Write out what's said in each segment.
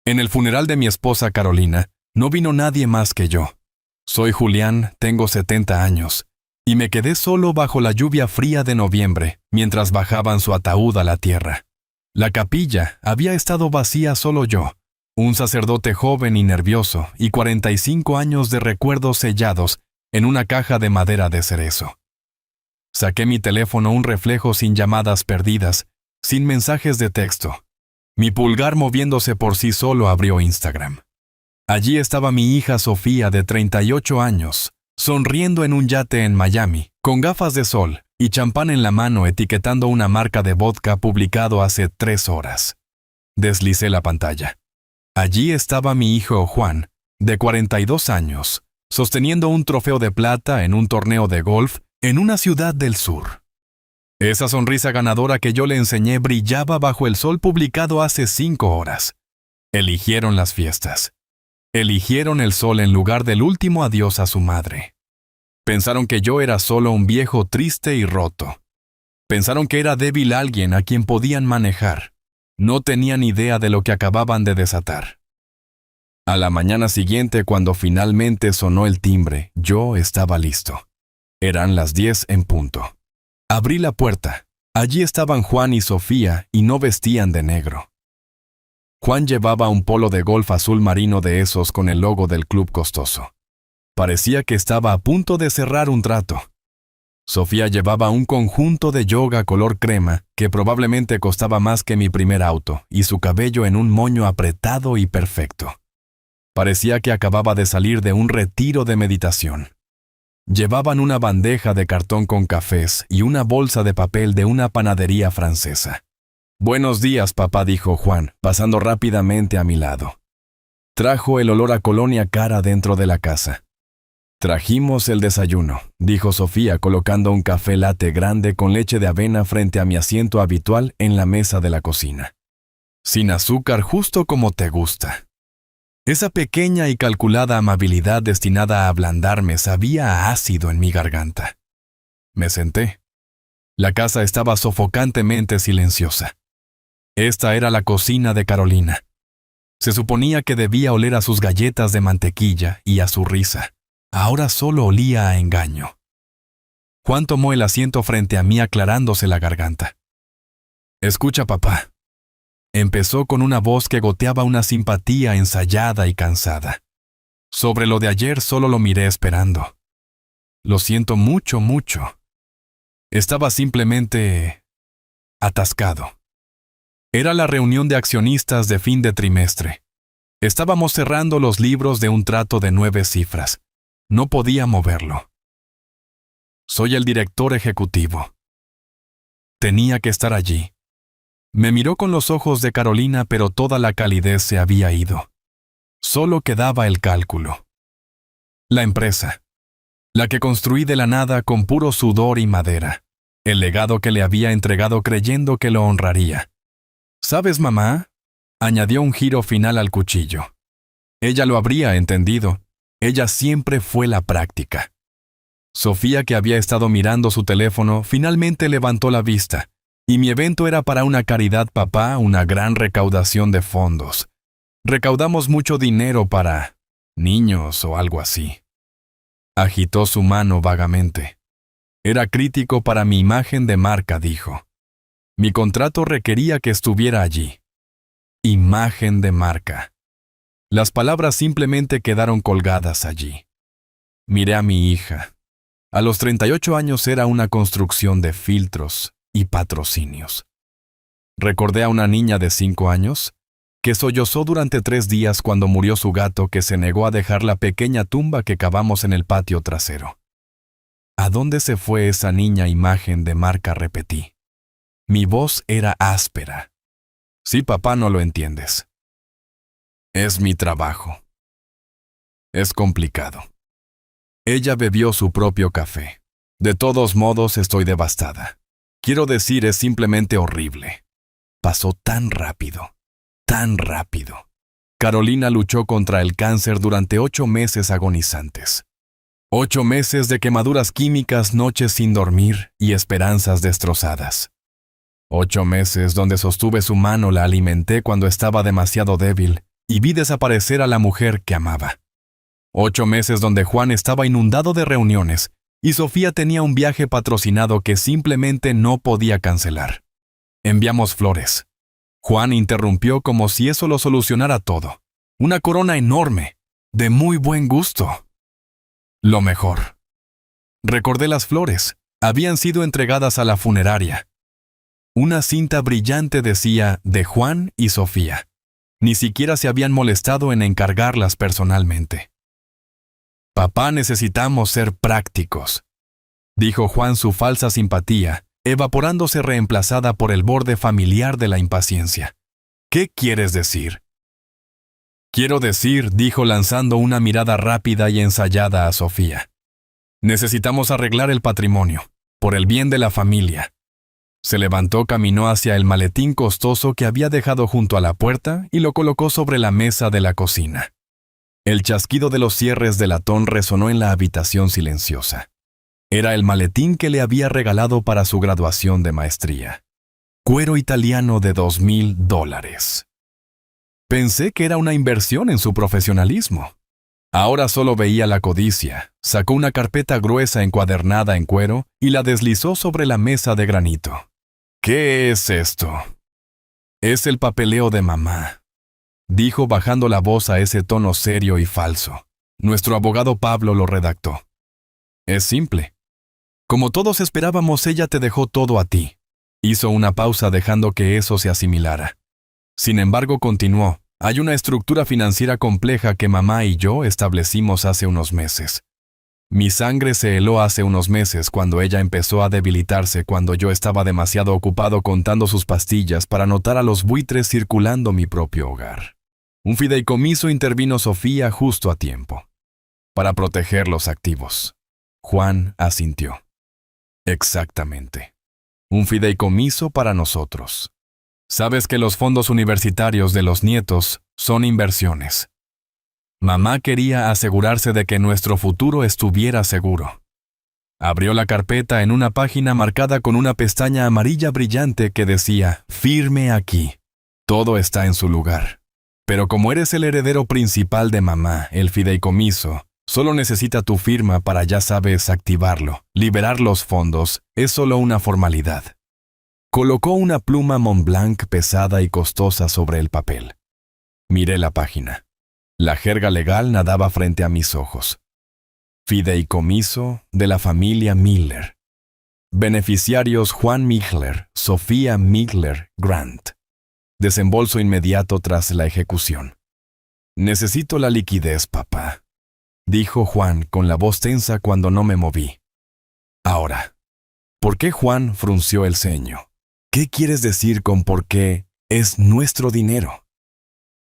En el funeral de mi esposa Carolina, no vino nadie más que yo. Soy Julián, tengo 70 años, y me quedé solo bajo la lluvia fría de noviembre, mientras bajaban su ataúd a la tierra. La capilla había estado vacía solo yo, un sacerdote joven y nervioso, y 45 años de recuerdos sellados en una caja de madera de cerezo. Saqué mi teléfono, un reflejo sin llamadas perdidas, sin mensajes de texto. Mi pulgar moviéndose por sí solo abrió Instagram. Allí estaba mi hija Sofía, de 38 años, sonriendo en un yate en Miami, con gafas de sol y champán en la mano, etiquetando una marca de vodka publicado hace 3 horas. Deslicé la pantalla. Allí estaba mi hijo Juan, de 42 años, sosteniendo un trofeo de plata en un torneo de golf en una ciudad del sur. Esa sonrisa ganadora que yo le enseñé brillaba bajo el sol publicado hace 5 horas. Eligieron las fiestas. Eligieron el sol en lugar del último adiós a su madre. Pensaron que yo era solo un viejo triste y roto. Pensaron que era débil, alguien a quien podían manejar. No tenían idea de lo que acababan de desatar. A la mañana siguiente, cuando finalmente sonó el timbre, yo estaba listo. Eran las 10 en punto. Abrí la puerta. Allí estaban Juan y Sofía, y no vestían de negro. Juan llevaba un polo de golf azul marino, de esos con el logo del club costoso. Parecía que estaba a punto de cerrar un trato. Sofía llevaba un conjunto de yoga color crema que probablemente costaba más que mi primer auto, y su cabello en un moño apretado y perfecto. Parecía que acababa de salir de un retiro de meditación. Llevaban una bandeja de cartón con cafés y una bolsa de papel de una panadería francesa. «Buenos días, papá», dijo Juan, pasando rápidamente a mi lado. Trajo el olor a colonia cara dentro de la casa. «Trajimos el desayuno», dijo Sofía, colocando un café latte grande con leche de avena frente a mi asiento habitual en la mesa de la cocina. «Sin azúcar, justo como te gusta». Esa pequeña y calculada amabilidad destinada a ablandarme sabía a ácido en mi garganta. Me senté. La casa estaba sofocantemente silenciosa. Esta era la cocina de Carolina. Se suponía que debía oler a sus galletas de mantequilla y a su risa. Ahora solo olía a engaño. Juan tomó el asiento frente a mí, aclarándose la garganta. «Escucha, papá». Empezó con una voz que goteaba una simpatía ensayada y cansada. «Sobre lo de ayer solo lo miré esperando. Lo siento mucho, mucho. Estaba simplemente atascado. Era la reunión de accionistas de fin de trimestre. Estábamos cerrando los libros de un trato de 9 cifras. No podía moverlo. Soy el director ejecutivo. Tenía que estar allí». Me miró con los ojos de Carolina, pero toda la calidez se había ido. Solo quedaba el cálculo. La empresa. La que construí de la nada con puro sudor y madera. El legado que le había entregado creyendo que lo honraría. «¿Sabes, mamá?», añadió un giro final al cuchillo. Ella lo habría entendido. Ella siempre fue la práctica. Sofía, que había estado mirando su teléfono, finalmente levantó la vista. Y mi evento era para una caridad, papá, una gran recaudación de fondos. Recaudamos mucho dinero para niños o algo así. Agitó su mano vagamente. Era crítico para mi imagen de marca, dijo. Mi contrato requería que estuviera allí. Imagen de marca. Las palabras simplemente quedaron colgadas allí. Miré a mi hija. A los 38 años era una construcción de filtros y patrocinios. Recordé a una niña de 5 años que sollozó durante 3 días cuando murió su gato, que se negó a dejar la pequeña tumba que cavamos en el patio trasero. ¿A dónde se fue esa niña imagen de marca?, repetí. Mi voz era áspera. Sí, papá, no lo entiendes. Es mi trabajo. Es complicado. Ella bebió su propio café. De todos modos, estoy devastada. Quiero decir, es simplemente horrible. Pasó tan rápido, tan rápido. Carolina luchó contra el cáncer durante 8 meses agonizantes. 8 meses de quemaduras químicas, noches sin dormir y esperanzas destrozadas. 8 meses donde sostuve su mano, la alimenté cuando estaba demasiado débil y vi desaparecer a la mujer que amaba. 8 meses donde Juan estaba inundado de reuniones y Sofía tenía un viaje patrocinado que simplemente no podía cancelar. Enviamos flores. Juan interrumpió como si eso lo solucionara todo. Una corona enorme, de muy buen gusto. Lo mejor. Recordé las flores. Habían sido entregadas a la funeraria. Una cinta brillante decía de Juan y Sofía. Ni siquiera se habían molestado en encargarlas personalmente. Papá, necesitamos ser prácticos, dijo Juan, su falsa simpatía, evaporándose reemplazada por el borde familiar de la impaciencia. ¿Qué quieres decir? Quiero decir, dijo lanzando una mirada rápida y ensayada a Sofía. Necesitamos arreglar el patrimonio, por el bien de la familia. Se levantó, caminó hacia el maletín costoso que había dejado junto a la puerta y lo colocó sobre la mesa de la cocina. El chasquido de los cierres de latón resonó en la habitación silenciosa. Era el maletín que le había regalado para su graduación de maestría. Cuero italiano de $2,000. Pensé que era una inversión en su profesionalismo. Ahora solo veía la codicia. Sacó una carpeta gruesa encuadernada en cuero y la deslizó sobre la mesa de granito. ¿Qué es esto? Es el papeleo de mamá, dijo bajando la voz a ese tono serio y falso. Nuestro abogado Pablo lo redactó. Es simple. Como todos esperábamos, ella te dejó todo a ti. Hizo una pausa dejando que eso se asimilara. Sin embargo, continuó. Hay una estructura financiera compleja que mamá y yo establecimos hace unos meses. Mi sangre se heló hace unos meses cuando ella empezó a debilitarse, cuando yo estaba demasiado ocupado contando sus pastillas para notar a los buitres circulando mi propio hogar. Un fideicomiso intervino Sofía justo a tiempo, para proteger los activos. Juan asintió. Exactamente. Un fideicomiso para nosotros. Sabes que los fondos universitarios de los nietos son inversiones. Mamá quería asegurarse de que nuestro futuro estuviera seguro. Abrió la carpeta en una página marcada con una pestaña amarilla brillante que decía, firme aquí. Todo está en su lugar. Pero como eres el heredero principal de mamá, el fideicomiso solo necesita tu firma para, ya sabes, activarlo. Liberar los fondos es solo una formalidad. Colocó una pluma Montblanc pesada y costosa sobre el papel. Miré la página. La jerga legal nadaba frente a mis ojos. Fideicomiso de la familia Miller. Beneficiarios Juan Migler, Sofía Migler Grant. Desembolso inmediato tras la ejecución. Necesito la liquidez, papá, dijo Juan con la voz tensa cuando no me moví. Ahora, ¿por qué? Juan frunció el ceño. ¿Qué quieres decir con por qué es nuestro dinero?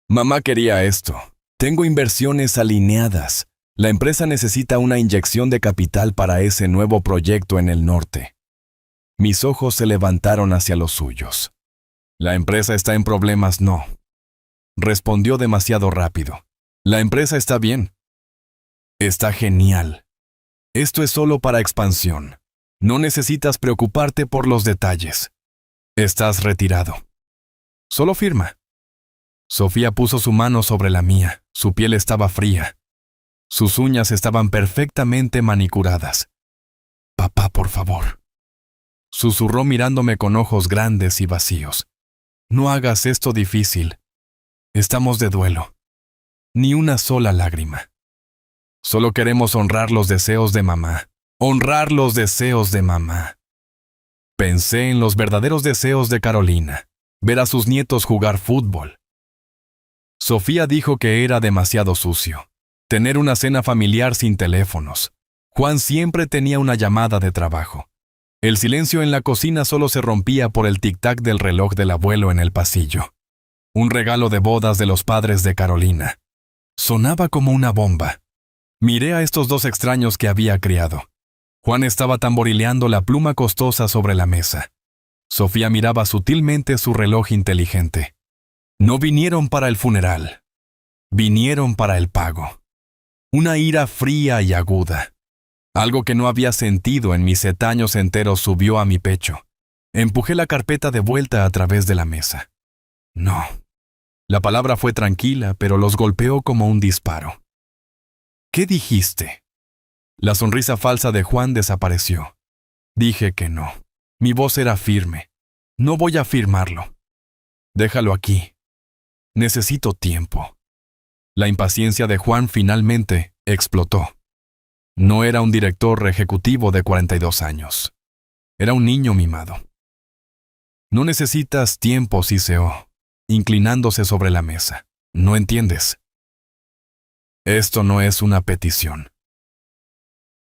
Mamá quería esto. Tengo inversiones alineadas. La empresa necesita una inyección de capital para ese nuevo proyecto en el norte. Mis ojos se levantaron hacia los suyos. La empresa está en problemas, no. Respondió demasiado rápido. La empresa está bien. Está genial. Esto es solo para expansión. No necesitas preocuparte por los detalles. Estás retirado. Solo firma. Sofía puso su mano sobre la mía. Su piel estaba fría. Sus uñas estaban perfectamente manicuradas. Papá, por favor. Susurró mirándome con ojos grandes y vacíos. No hagas esto difícil. Estamos de duelo. Ni una sola lágrima. Solo queremos honrar los deseos de mamá. Honrar los deseos de mamá. Pensé en los verdaderos deseos de Carolina. Ver a sus nietos jugar fútbol. Sofía dijo que era demasiado sucio. Tener una cena familiar sin teléfonos. Juan siempre tenía una llamada de trabajo. El silencio en la cocina solo se rompía por el tic-tac del reloj del abuelo en el pasillo. Un regalo de bodas de los padres de Carolina. Sonaba como una bomba. Miré a estos dos extraños que había criado. Juan estaba tamborileando la pluma costosa sobre la mesa. Sofía miraba sutilmente su reloj inteligente. No vinieron para el funeral. Vinieron para el pago. Una ira fría y aguda. Algo que no había sentido en mis 7 años enteros subió a mi pecho. Empujé la carpeta de vuelta a través de la mesa. No. La palabra fue tranquila, pero los golpeó como un disparo. ¿Qué dijiste? La sonrisa falsa de Juan desapareció. Dije que no. Mi voz era firme. No voy a firmarlo. Déjalo aquí. Necesito tiempo. La impaciencia de Juan finalmente explotó. No era un director ejecutivo de 42 años. Era un niño mimado. No necesitas tiempo, siseó, inclinándose sobre la mesa. ¿No entiendes? Esto no es una petición.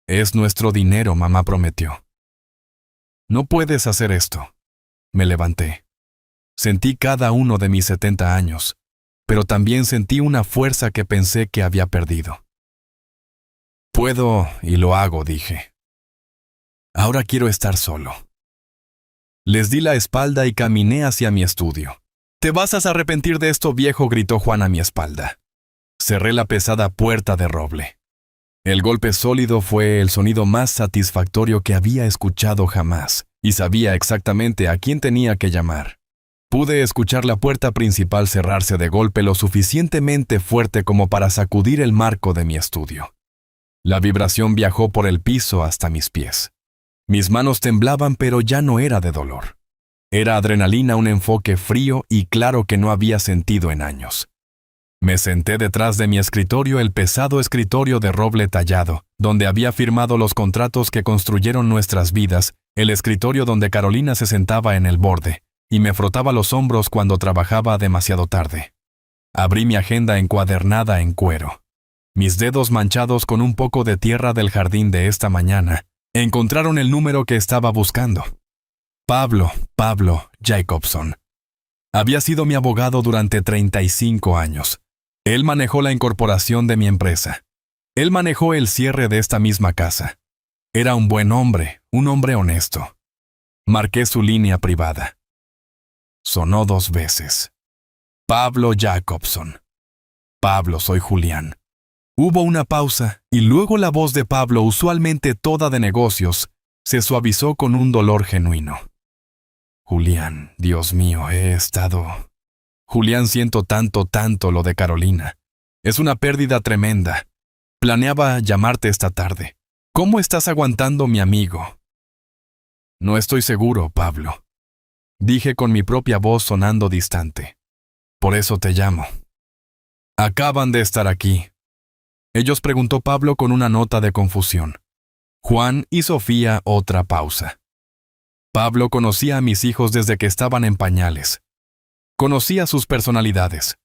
Es nuestro dinero, mamá prometió. No puedes hacer esto. Me levanté. Sentí cada uno de mis 70 años, pero también sentí una fuerza que pensé que había perdido. Puedo y lo hago, dije. Ahora quiero estar solo. Les di la espalda y caminé hacia mi estudio. «Te vas a arrepentir de esto, viejo», gritó Juan a mi espalda. Cerré la pesada puerta de roble. El golpe sólido fue el sonido más satisfactorio que había escuchado jamás, y sabía exactamente a quién tenía que llamar. Pude escuchar la puerta principal cerrarse de golpe lo suficientemente fuerte como para sacudir el marco de mi estudio. La vibración viajó por el piso hasta mis pies. Mis manos temblaban, pero ya no era de dolor. Era adrenalina, un enfoque frío y claro que no había sentido en años. Me senté detrás de mi escritorio, el pesado escritorio de roble tallado, donde había firmado los contratos que construyeron nuestras vidas, el escritorio donde Carolina se sentaba en el borde, y me frotaba los hombros cuando trabajaba demasiado tarde. Abrí mi agenda encuadernada en cuero. Mis dedos manchados con un poco de tierra del jardín de esta mañana encontraron el número que estaba buscando. Pablo Jacobson. Había sido mi abogado durante 35 años. Él manejó la incorporación de mi empresa. Él manejó el cierre de esta misma casa. Era un buen hombre, un hombre honesto. Marqué su línea privada. Sonó 2 veces. Pablo Jacobson. Pablo, soy Julián. Hubo una pausa, y luego la voz de Pablo, usualmente toda de negocios, se suavizó con un dolor genuino. Julián, Dios mío, he estado... Julián, siento tanto lo de Carolina. Es una pérdida tremenda. Planeaba llamarte esta tarde. ¿Cómo estás aguantando, mi amigo? No estoy seguro, Pablo. Dije con mi propia voz sonando distante. Por eso te llamo. Acaban de estar aquí. Ellos, preguntó Pablo con una nota de confusión. Juan y Sofía, otra pausa. Pablo conocía a mis hijos desde que estaban en pañales. Conocía sus personalidades.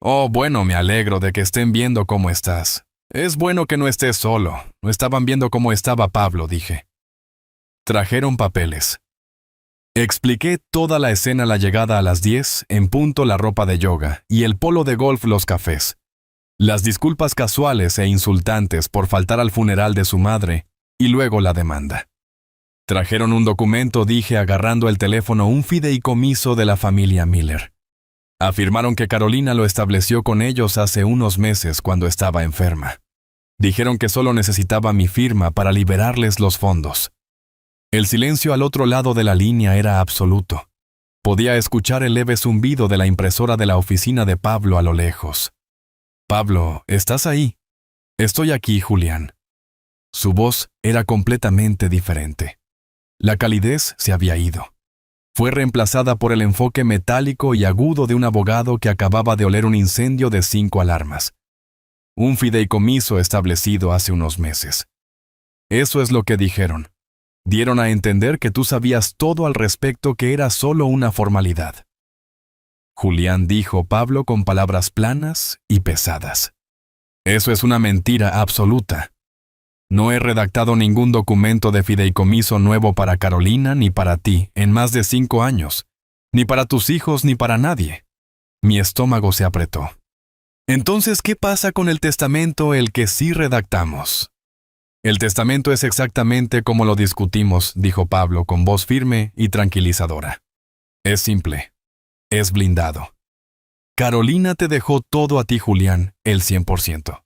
Oh, bueno, me alegro de que estén viendo cómo estás. Es bueno que no estés solo. No estaban viendo cómo estaba Pablo, dije. Trajeron papeles. Expliqué toda la escena, la llegada a las 10, en punto la ropa de yoga, y el polo de golf, los cafés. Las disculpas casuales e insultantes por faltar al funeral de su madre, y luego la demanda. Trajeron un documento, dije agarrando el teléfono, un fideicomiso de la familia Miller. Afirmaron que Carolina lo estableció con ellos hace unos meses cuando estaba enferma. Dijeron que solo necesitaba mi firma para liberarles los fondos. El silencio al otro lado de la línea era absoluto. Podía escuchar el leve zumbido de la impresora de la oficina de Pablo a lo lejos. Pablo, ¿estás ahí? Estoy aquí, Julián. Su voz era completamente diferente. La calidez se había ido. Fue reemplazada por el enfoque metálico y agudo de un abogado que acababa de oler un incendio de 5 alarmas. Un fideicomiso establecido hace unos meses. Eso es lo que dijeron. Dieron a entender que tú sabías todo al respecto, que era solo una formalidad. Julián, dijo Pablo con palabras planas y pesadas. Eso es una mentira absoluta. No he redactado ningún documento de fideicomiso nuevo para Carolina ni para ti en más de 5 años, ni para tus hijos ni para nadie. Mi estómago se apretó. Entonces, ¿qué pasa con el testamento, el que sí redactamos? El testamento es exactamente como lo discutimos, dijo Pablo con voz firme y tranquilizadora. Es simple. Es blindado. Carolina te dejó todo a ti, Julián, el 100%.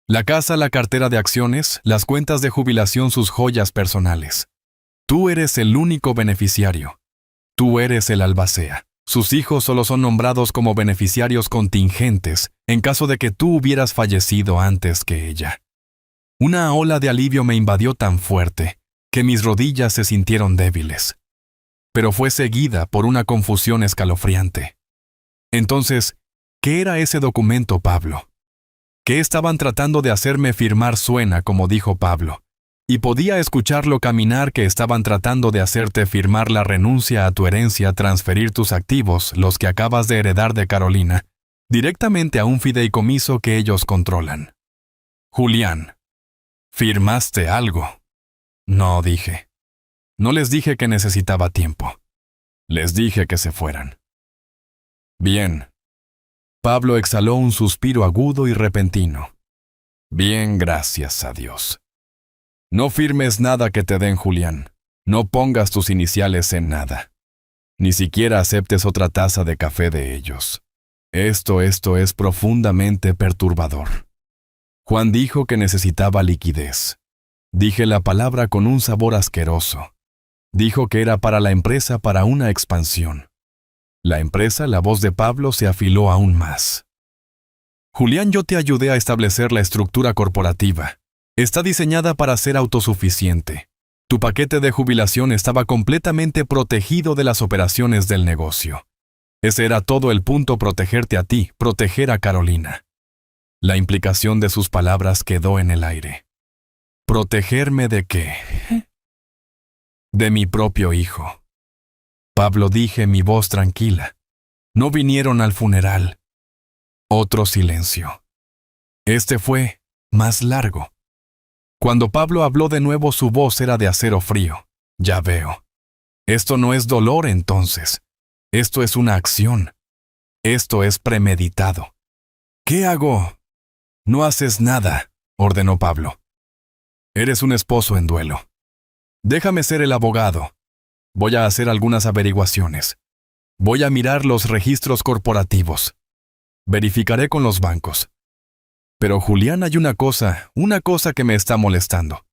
La casa, la cartera de acciones, las cuentas de jubilación, sus joyas personales. Tú eres el único beneficiario. Tú eres el albacea. Sus hijos solo son nombrados como beneficiarios contingentes en caso de que tú hubieras fallecido antes que ella. Una ola de alivio me invadió tan fuerte que mis rodillas se sintieron débiles. Pero fue seguida por una confusión escalofriante. Entonces, ¿qué era ese documento, Pablo? ¿Qué estaban tratando de hacerme firmar? Suena como dijo Pablo, y podía escucharlo caminar, que estaban tratando de hacerte firmar la renuncia a tu herencia, transferir tus activos, los que acabas de heredar de Carolina, directamente a un fideicomiso que ellos controlan. Julián, ¿firmaste algo? No, dije. No les dije que necesitaba tiempo. Les dije que se fueran. Bien. Pablo exhaló un suspiro agudo y repentino. Bien, gracias a Dios. No firmes nada que te den, Julián. No pongas tus iniciales en nada. Ni siquiera aceptes otra taza de café de ellos. Esto es profundamente perturbador. Juan dijo que necesitaba liquidez. Dije la palabra con un sabor asqueroso. Dijo que era para la empresa, para una expansión. La empresa, la voz de Pablo se afiló aún más. Julián, yo te ayudé a establecer la estructura corporativa. Está diseñada para ser autosuficiente. Tu paquete de jubilación estaba completamente protegido de las operaciones del negocio. Ese era todo el punto: protegerte a ti, proteger a Carolina. La implicación de sus palabras quedó en el aire. ¿Protegerme de qué? De mi propio hijo. Pablo, dije, mi voz tranquila. No vinieron al funeral. Otro silencio. Este fue más largo. Cuando Pablo habló de nuevo, su voz era de acero frío. Ya veo. Esto no es dolor, entonces. Esto es una acción. Esto es premeditado. ¿Qué hago? No haces nada, ordenó Pablo. Eres un esposo en duelo. Déjame ser el abogado. Voy a hacer algunas averiguaciones. Voy a mirar los registros corporativos. Verificaré con los bancos. Pero Julián, hay una cosa que me está molestando.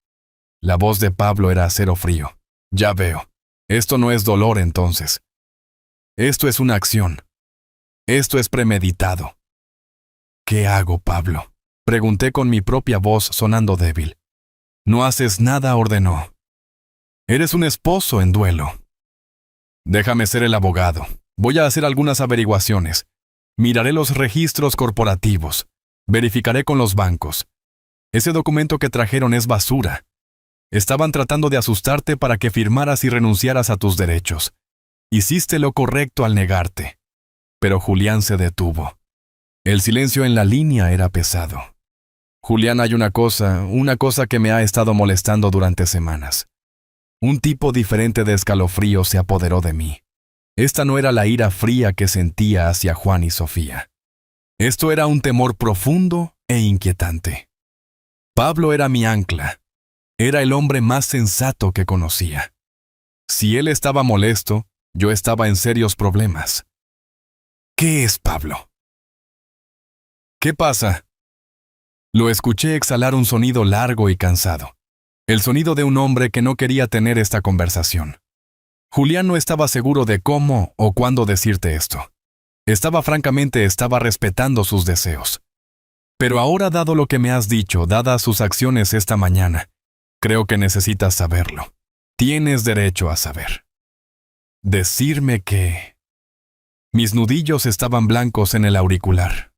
La voz de Pablo era acero frío. Ya veo. Esto no es dolor, entonces. Esto es una acción. Esto es premeditado. ¿Qué hago, Pablo? Pregunté con mi propia voz sonando débil. No haces nada, ordenó. Eres un esposo en duelo. Déjame ser el abogado. Voy a hacer algunas averiguaciones. Miraré los registros corporativos. Verificaré con los bancos. Ese documento que trajeron es basura. Estaban tratando de asustarte para que firmaras y renunciaras a tus derechos. Hiciste lo correcto al negarte. Pero Julián se detuvo. El silencio en la línea era pesado. Julián, hay una cosa que me ha estado molestando durante semanas. Un tipo diferente de escalofrío se apoderó de mí. Esta no era la ira fría que sentía hacia Juan y Sofía. Esto era un temor profundo e inquietante. Pablo era mi ancla. Era el hombre más sensato que conocía. Si él estaba molesto, yo estaba en serios problemas. ¿Qué es, Pablo? ¿Qué pasa? Lo escuché exhalar un sonido largo y cansado. El sonido de un hombre que no quería tener esta conversación. Julián no estaba seguro de cómo o cuándo decirte esto. Estaba respetando sus deseos. Pero ahora, dado lo que me has dicho, dadas sus acciones esta mañana, creo que necesitas saberlo. Tienes derecho a saber. Decirme que... Mis nudillos estaban blancos en el auricular.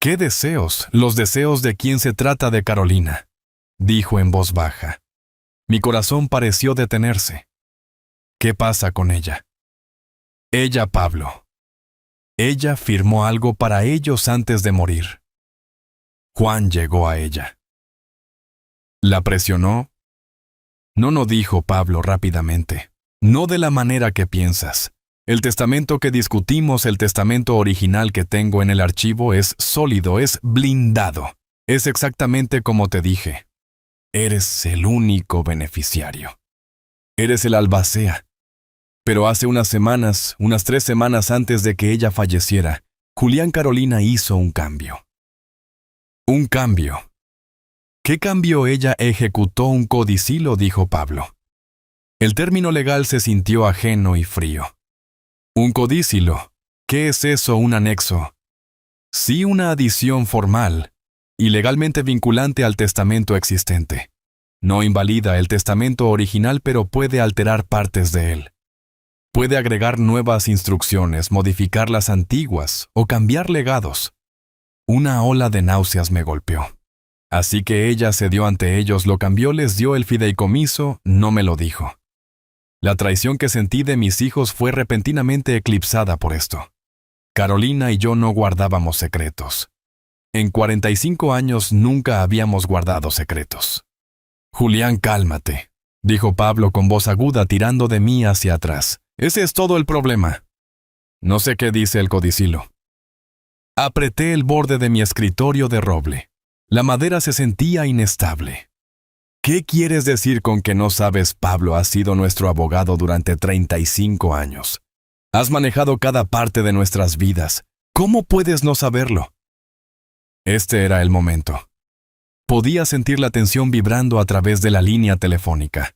¿Qué deseos? Los deseos de quien se trata, de Carolina, dijo en voz baja. Mi corazón pareció detenerse. ¿Qué pasa con ella? Ella, Pablo. Ella firmó algo para ellos antes de morir. Juan llegó a ella. ¿La presionó? No, dijo Pablo rápidamente. No de la manera que piensas. El testamento que discutimos, el testamento original que tengo en el archivo, es sólido, es blindado. Es exactamente como te dije. Eres el único beneficiario. Eres el albacea. Pero hace unas 3 semanas antes de que ella falleciera, Julián, Carolina hizo un cambio. ¿Un cambio? ¿Qué cambio? Ella ejecutó un codicilo, dijo Pablo. El término legal se sintió ajeno y frío. Un codicilo. ¿Qué es eso, un anexo? Sí, una adición formal y legalmente vinculante al testamento existente. No invalida el testamento original, pero puede alterar partes de él. Puede agregar nuevas instrucciones, modificar las antiguas o cambiar legados. Una ola de náuseas me golpeó. Así que ella cedió ante ellos, lo cambió, les dio el fideicomiso, no me lo dijo. La traición que sentí de mis hijos fue repentinamente eclipsada por esto. Carolina y yo no guardábamos secretos. En 45 años nunca habíamos guardado secretos. Julián, cálmate, dijo Pablo con voz aguda tirando de mí hacia atrás. Ese es todo el problema. No sé qué dice el codicilo. Apreté el borde de mi escritorio de roble. La madera se sentía inestable. ¿Qué quieres decir con que no sabes? Pablo ha sido nuestro abogado durante 35 años. Has manejado cada parte de nuestras vidas. ¿Cómo puedes no saberlo? Este era el momento. Podía sentir la tensión vibrando a través de la línea telefónica.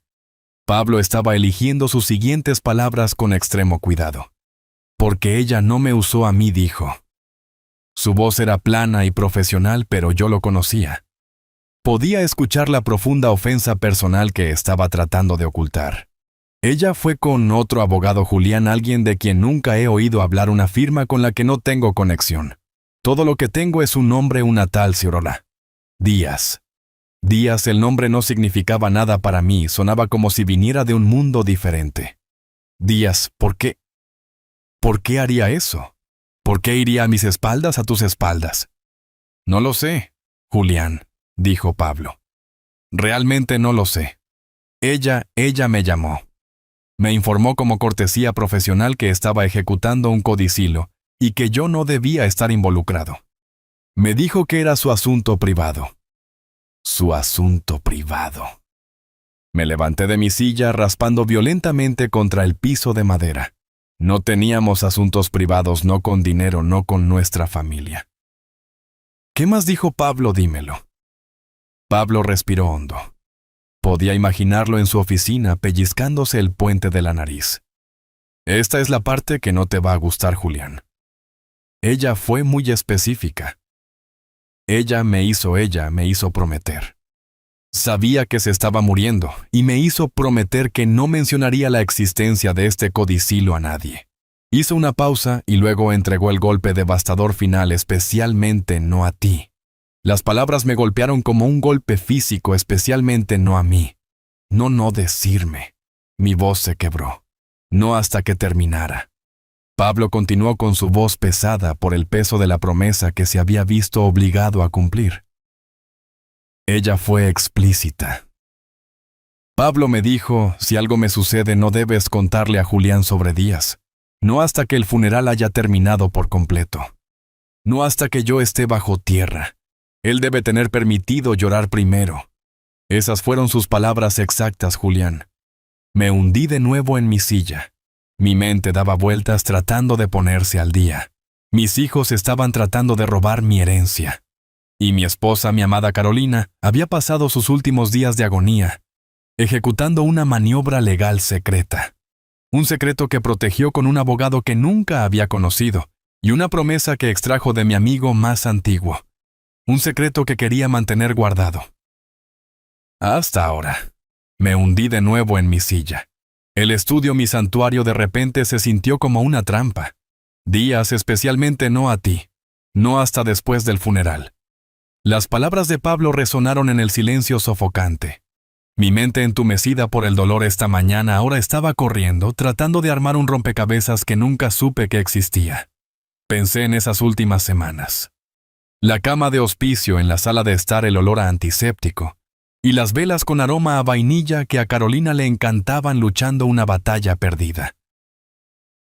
Pablo estaba eligiendo sus siguientes palabras con extremo cuidado. Porque ella no me usó a mí, dijo. Su voz era plana y profesional, pero yo lo conocía. Podía escuchar la profunda ofensa personal que estaba tratando de ocultar. Ella fue con otro abogado, Julián, alguien de quien nunca he oído hablar, una firma con la que no tengo conexión. Todo lo que tengo es un nombre, una tal Cirola. Díaz. Díaz, el nombre no significaba nada para mí, sonaba como si viniera de un mundo diferente. Díaz, ¿por qué? ¿Por qué haría eso? ¿Por qué iría a mis espaldas, a tus espaldas? No lo sé, Julián, dijo Pablo. Realmente no lo sé. Ella me llamó. Me informó como cortesía profesional que estaba ejecutando un codicilo y que yo no debía estar involucrado. Me dijo que era su asunto privado. Su asunto privado. Me levanté de mi silla raspando violentamente contra el piso de madera. No teníamos asuntos privados, no con dinero, no con nuestra familia. ¿Qué más dijo Pablo? Dímelo. Pablo respiró hondo. Podía imaginarlo en su oficina pellizcándose el puente de la nariz. Esta es la parte que no te va a gustar, Julián. Ella fue muy específica. Ella me hizo prometer. Sabía que se estaba muriendo y me hizo prometer que no mencionaría la existencia de este codicilo a nadie. Hizo una pausa y luego entregó el golpe devastador final, especialmente no a ti. Las palabras me golpearon como un golpe físico, especialmente no a mí. No decirme. Mi voz se quebró. No hasta que terminara. Pablo continuó con su voz pesada por el peso de la promesa que se había visto obligado a cumplir. Ella fue explícita. Pablo me dijo, si algo me sucede no debes contarle a Julián sobre Díaz. No hasta que el funeral haya terminado por completo. No hasta que yo esté bajo tierra. Él debe tener permitido llorar primero. Esas fueron sus palabras exactas, Julián. Me hundí de nuevo en mi silla. Mi mente daba vueltas tratando de ponerse al día. Mis hijos estaban tratando de robar mi herencia. Y mi esposa, mi amada Carolina, había pasado sus últimos días de agonía, ejecutando una maniobra legal secreta. Un secreto que protegió con un abogado que nunca había conocido, y una promesa que extrajo de mi amigo más antiguo. Un secreto que quería mantener guardado. Hasta ahora. Me hundí de nuevo en mi silla. El estudio, mi santuario, de repente se sintió como una trampa. Díaz, especialmente no a ti. No hasta después del funeral. Las palabras de Pablo resonaron en el silencio sofocante. Mi mente, entumecida por el dolor esta mañana, ahora estaba corriendo, tratando de armar un rompecabezas que nunca supe que existía. Pensé en esas últimas semanas. La cama de hospicio, en la sala de estar, el olor a antiséptico, y las velas con aroma a vainilla que a Carolina le encantaban luchando una batalla perdida.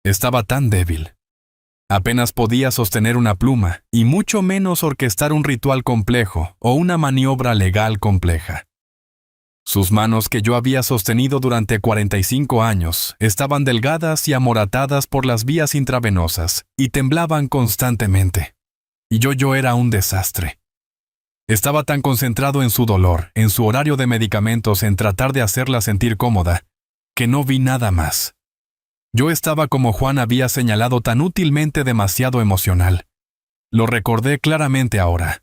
Estaba tan débil. Apenas podía sostener una pluma, y mucho menos orquestar un ritual complejo o una maniobra legal compleja. Sus manos, que yo había sostenido durante 45 años, estaban delgadas y amoratadas por las vías intravenosas, y temblaban constantemente. Y yo era un desastre. Estaba tan concentrado en su dolor, en su horario de medicamentos, en tratar de hacerla sentir cómoda, que no vi nada más. Yo estaba, como Juan había señalado, tan útilmente demasiado emocional. Lo recordé claramente ahora.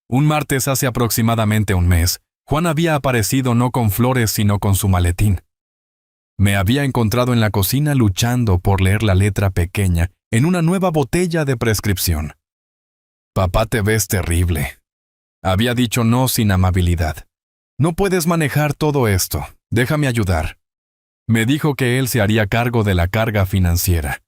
Un martes hace aproximadamente un mes, Juan había aparecido no con flores sino con su maletín. Me había encontrado en la cocina luchando por leer la letra pequeña en una nueva botella de prescripción. «Papá, te ves terrible», había dicho no sin amabilidad. «No puedes manejar todo esto. Déjame ayudar». Me dijo que él se haría cargo de la carga financiera.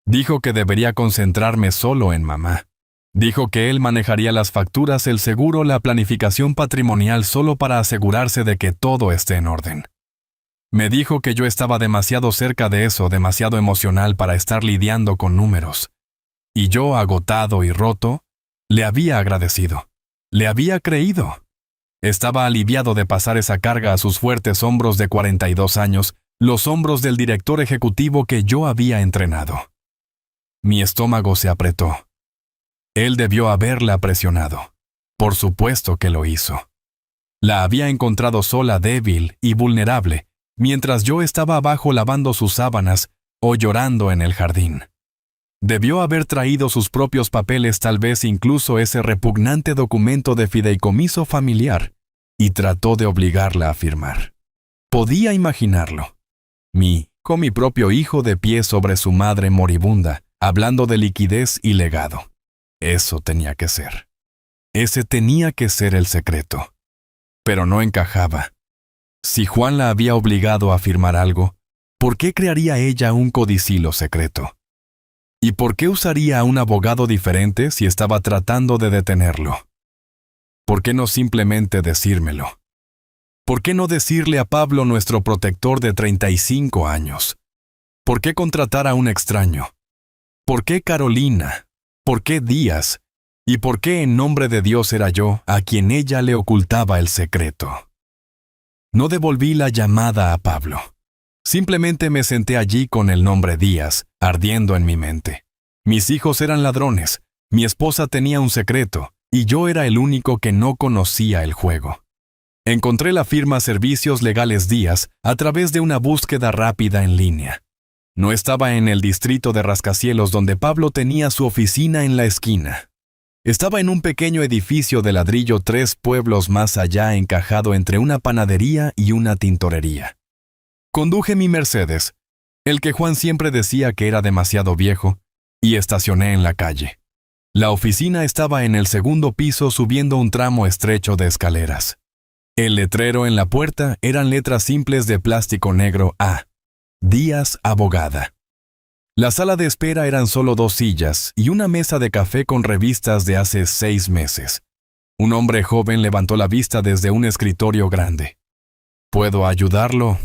Dijo que debería concentrarme solo en mamá. Dijo que él manejaría las facturas, el seguro, la planificación patrimonial solo para asegurarse de que todo esté en orden. Me dijo que yo estaba demasiado cerca de eso, demasiado emocional para estar lidiando con números. Y yo, agotado y roto, le había agradecido. Le había creído. Estaba aliviado de pasar esa carga a sus fuertes hombros de 42 años, los hombros del director ejecutivo que yo había entrenado. Mi estómago se apretó. Él debió haberla presionado. Por supuesto que lo hizo. La había encontrado sola, débil y vulnerable, mientras yo estaba abajo lavando sus sábanas o llorando en el jardín. Debió haber traído sus propios papeles, tal vez incluso ese repugnante documento de fideicomiso familiar, y trató de obligarla a firmar. Podía imaginarlo. Con mi propio hijo de pie sobre su madre moribunda, hablando de liquidez y legado. Eso tenía que ser. Ese tenía que ser el secreto. Pero no encajaba. Si Juan la había obligado a firmar algo, ¿por qué crearía ella un codicilo secreto? ¿Y por qué usaría a un abogado diferente si estaba tratando de detenerlo? ¿Por qué no simplemente decírmelo? ¿Por qué no decirle a Pablo, nuestro protector de 35 años? ¿Por qué contratar a un extraño? ¿Por qué Carolina? ¿Por qué Díaz? ¿Y por qué en nombre de Dios era yo a quien ella le ocultaba el secreto? No devolví la llamada a Pablo. Simplemente me senté allí con el nombre Díaz, ardiendo en mi mente. Mis hijos eran ladrones, mi esposa tenía un secreto, y yo era el único que no conocía el juego. Encontré la firma Servicios Legales Díaz a través de una búsqueda rápida en línea. No estaba en el distrito de rascacielos donde Pablo tenía su oficina en la esquina. Estaba en un pequeño edificio de ladrillo 3 pueblos más allá, encajado entre una panadería y una tintorería. Conduje mi Mercedes, el que Juan siempre decía que era demasiado viejo, y estacioné en la calle. La oficina estaba en el segundo piso, subiendo un tramo estrecho de escaleras. El letrero en la puerta eran letras simples de plástico negro A. Díaz, abogada. La sala de espera eran solo 2 sillas y una mesa de café con revistas de hace 6 meses. Un hombre joven levantó la vista desde un escritorio grande. ¿Puedo ayudarlo?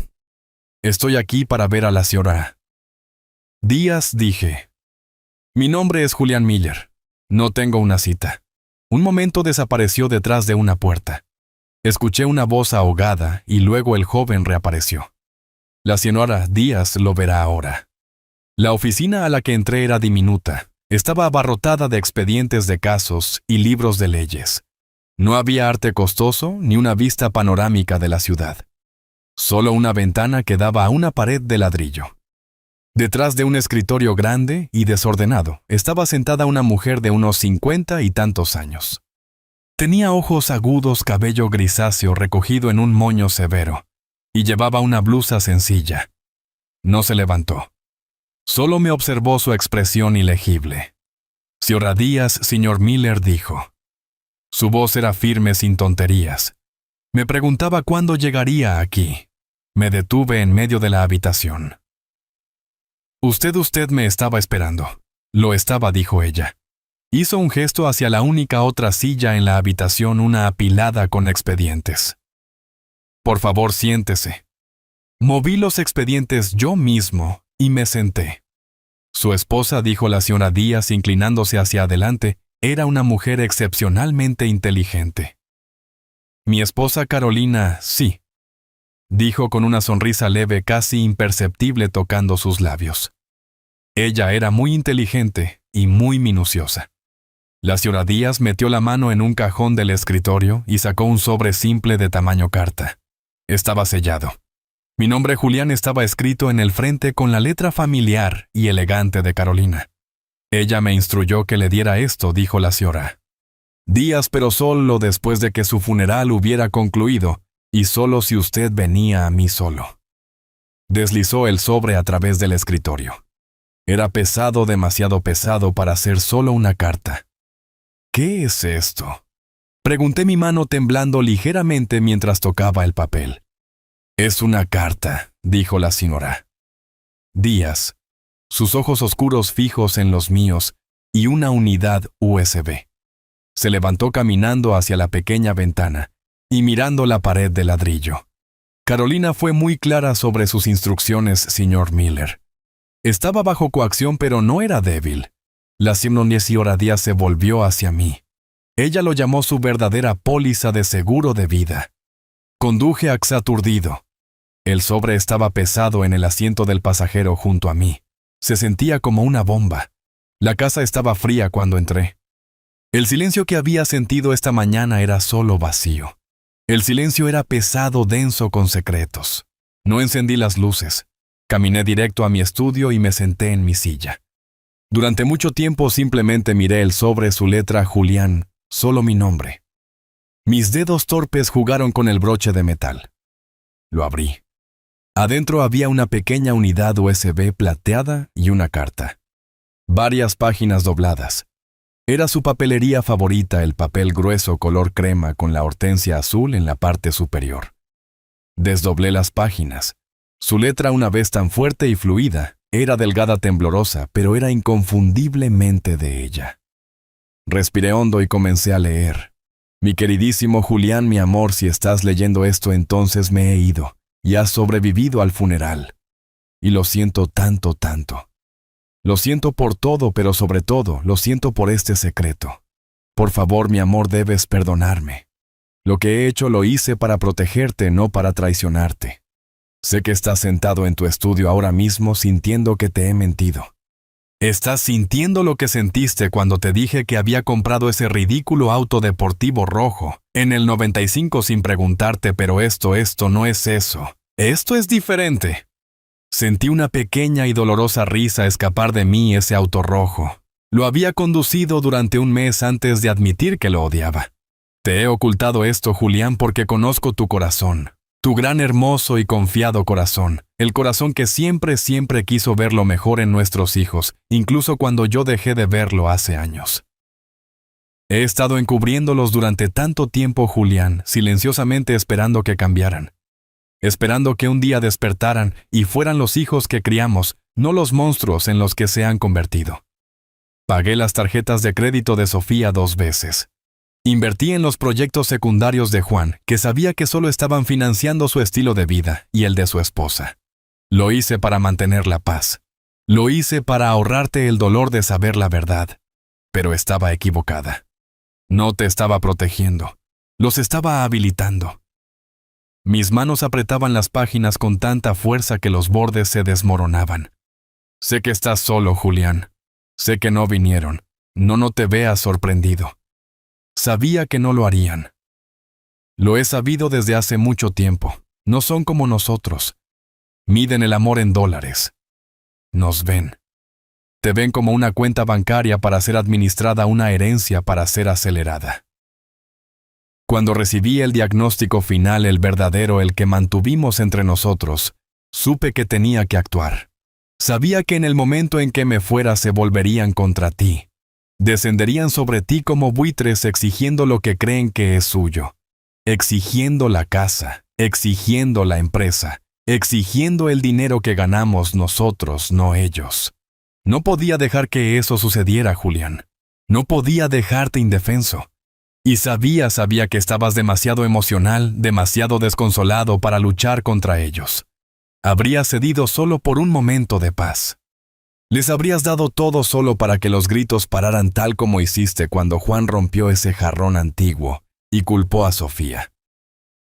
Estoy aquí para ver a la señora Díaz, dije. Mi nombre es Julián Miller. No tengo una cita. Un momento desapareció detrás de una puerta. Escuché una voz ahogada y luego el joven reapareció. La señora Díaz lo verá ahora. La oficina a la que entré era diminuta. Estaba abarrotada de expedientes de casos y libros de leyes. No había arte costoso ni una vista panorámica de la ciudad. Solo una ventana que daba a una pared de ladrillo. Detrás de un escritorio grande y desordenado estaba sentada una mujer de unos 50 y tantos años. Tenía ojos agudos, cabello grisáceo recogido en un moño severo, y llevaba una blusa sencilla. No se levantó. Solo me observó su expresión ilegible. «Señora Díaz, señor Miller», dijo. Su voz era firme, sin tonterías. Me preguntaba cuándo llegaría aquí. Me detuve en medio de la habitación. Usted me estaba esperando». «Lo estaba», dijo ella. Hizo un gesto hacia la única otra silla en la habitación, una apilada con expedientes. «Por favor, siéntese». Moví los expedientes yo mismo y me senté. Su esposa, dijo la señora Díaz inclinándose hacia adelante, era una mujer excepcionalmente inteligente. «Mi esposa Carolina, sí», dijo con una sonrisa leve, casi imperceptible, tocando sus labios. Ella era muy inteligente y muy minuciosa. La señora Díaz metió la mano en un cajón del escritorio y sacó un sobre simple de tamaño carta. Estaba sellado. Mi nombre Julián estaba escrito en el frente con la letra familiar y elegante de Carolina. Ella me instruyó que le diera esto, dijo la señora. Días, pero solo después de que su funeral hubiera concluido, y solo si usted venía a mí solo. Deslizó el sobre a través del escritorio. Era pesado, demasiado pesado para ser solo una carta. ¿Qué es esto? Pregunté, mi mano temblando ligeramente mientras tocaba el papel. Es una carta, dijo la señora. Díaz, sus ojos oscuros fijos en los míos, y una unidad USB. Se levantó caminando hacia la pequeña ventana y mirando la pared de ladrillo. Carolina fue muy clara sobre sus instrucciones, señor Miller. Estaba bajo coacción, pero no era débil. La señora Díaz se volvió hacia mí. Ella lo llamó su verdadera póliza de seguro de vida. Conduje aturdido. El sobre estaba pesado en el asiento del pasajero junto a mí. Se sentía como una bomba. La casa estaba fría cuando entré. El silencio que había sentido esta mañana era solo vacío. El silencio era pesado, denso, con secretos. No encendí las luces. Caminé directo a mi estudio y me senté en mi silla. Durante mucho tiempo simplemente miré el sobre, su letra Julián, solo mi nombre. Mis dedos torpes jugaron con el broche de metal. Lo abrí. Adentro había una pequeña unidad USB plateada y una carta. Varias páginas dobladas. Era su papelería favorita, el papel grueso color crema con la hortensia azul en la parte superior. Desdoblé las páginas. Su letra, una vez tan fuerte y fluida, era delgada, temblorosa, pero era inconfundiblemente de ella. Respiré hondo y comencé a leer. Mi queridísimo Julián, mi amor, si estás leyendo esto, entonces me he ido y has sobrevivido al funeral. Y lo siento tanto, tanto. Lo siento por todo, pero sobre todo, lo siento por este secreto. Por favor, mi amor, debes perdonarme. Lo que he hecho lo hice para protegerte, no para traicionarte. Sé que estás sentado en tu estudio ahora mismo sintiendo que te he mentido. Estás sintiendo lo que sentiste cuando te dije que había comprado ese ridículo auto deportivo rojo en el 95 sin preguntarte, pero esto no es eso. Esto es diferente. Sentí una pequeña y dolorosa risa escapar de mí. Ese auto rojo. Lo había conducido durante un mes antes de admitir que lo odiaba. Te he ocultado esto, Julián, porque conozco tu corazón. Tu gran, hermoso y confiado corazón. El corazón que siempre quiso ver lo mejor en nuestros hijos, incluso cuando yo dejé de verlo hace años. He estado encubriéndolos durante tanto tiempo, Julián, silenciosamente esperando que cambiaran. Esperando que un día despertaran y fueran los hijos que criamos, no los monstruos en los que se han convertido. Pagué las tarjetas de crédito de Sofía 2 veces. Invertí en los proyectos secundarios de Juan, que sabía que solo estaban financiando su estilo de vida y el de su esposa. Lo hice para mantener la paz. Lo hice para ahorrarte el dolor de saber la verdad. Pero estaba equivocada. No te estaba protegiendo. Los estaba habilitando. Mis manos apretaban las páginas con tanta fuerza que los bordes se desmoronaban. Sé que estás solo, Julián. Sé que no vinieron. No te veas sorprendido. Sabía que no lo harían. Lo he sabido desde hace mucho tiempo. No son como nosotros. Miden el amor en dólares. Nos ven. Te ven como una cuenta bancaria para ser administrada, una herencia para ser acelerada. Cuando recibí el diagnóstico final, el verdadero, el que mantuvimos entre nosotros, supe que tenía que actuar. Sabía que en el momento en que me fuera se volverían contra ti. Descenderían sobre ti como buitres exigiendo lo que creen que es suyo. Exigiendo la casa, exigiendo la empresa, exigiendo el dinero que ganamos nosotros, no ellos. No podía dejar que eso sucediera, Julián. No podía dejarte indefenso. Y sabía que estabas demasiado emocional, demasiado desconsolado para luchar contra ellos. Habrías cedido solo por un momento de paz. Les habrías dado todo solo para que los gritos pararan, tal como hiciste cuando Juan rompió ese jarrón antiguo y culpó a Sofía.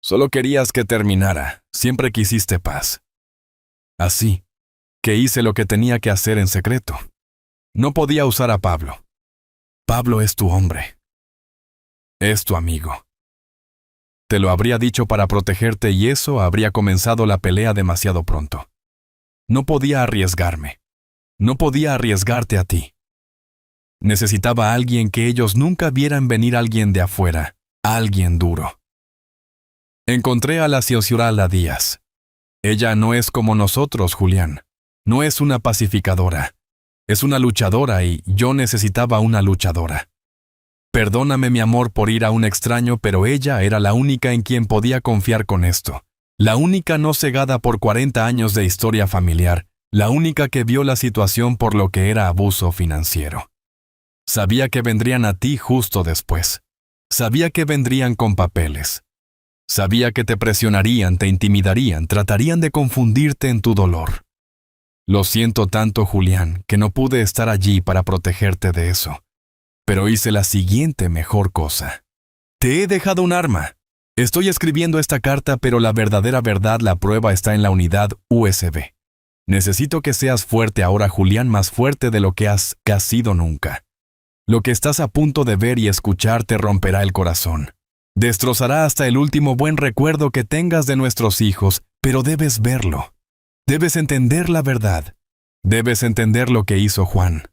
Solo querías que terminara, siempre quisiste paz. Así que hice lo que tenía que hacer en secreto. No podía usar a Pablo. Pablo es tu hombre. Es tu amigo. Te lo habría dicho para protegerte y eso habría comenzado la pelea demasiado pronto. No podía arriesgarme. No podía arriesgarte a ti. Necesitaba a alguien que ellos nunca vieran venir, alguien de afuera, alguien duro. Encontré a la Ciociurala Díaz. Ella no es como nosotros, Julián. No es una pacificadora. Es una luchadora y yo necesitaba una luchadora. Perdóname, mi amor, por ir a un extraño, pero ella era la única en quien podía confiar con esto. La única no cegada por 40 años de historia familiar. La única que vio la situación por lo que era abuso financiero. Sabía que vendrían a ti justo después. Sabía que vendrían con papeles. Sabía que te presionarían, te intimidarían, tratarían de confundirte en tu dolor. Lo siento tanto, Julián, que no pude estar allí para protegerte de eso. Pero hice la siguiente mejor cosa. Te he dejado un arma. Estoy escribiendo esta carta, pero la verdadera verdad, la prueba está en la unidad USB. Necesito que seas fuerte ahora, Julián, más fuerte de lo que has sido nunca. Lo que estás a punto de ver y escuchar te romperá el corazón. Destrozará hasta el último buen recuerdo que tengas de nuestros hijos, pero debes verlo. Debes entender la verdad. Debes entender lo que hizo Juan.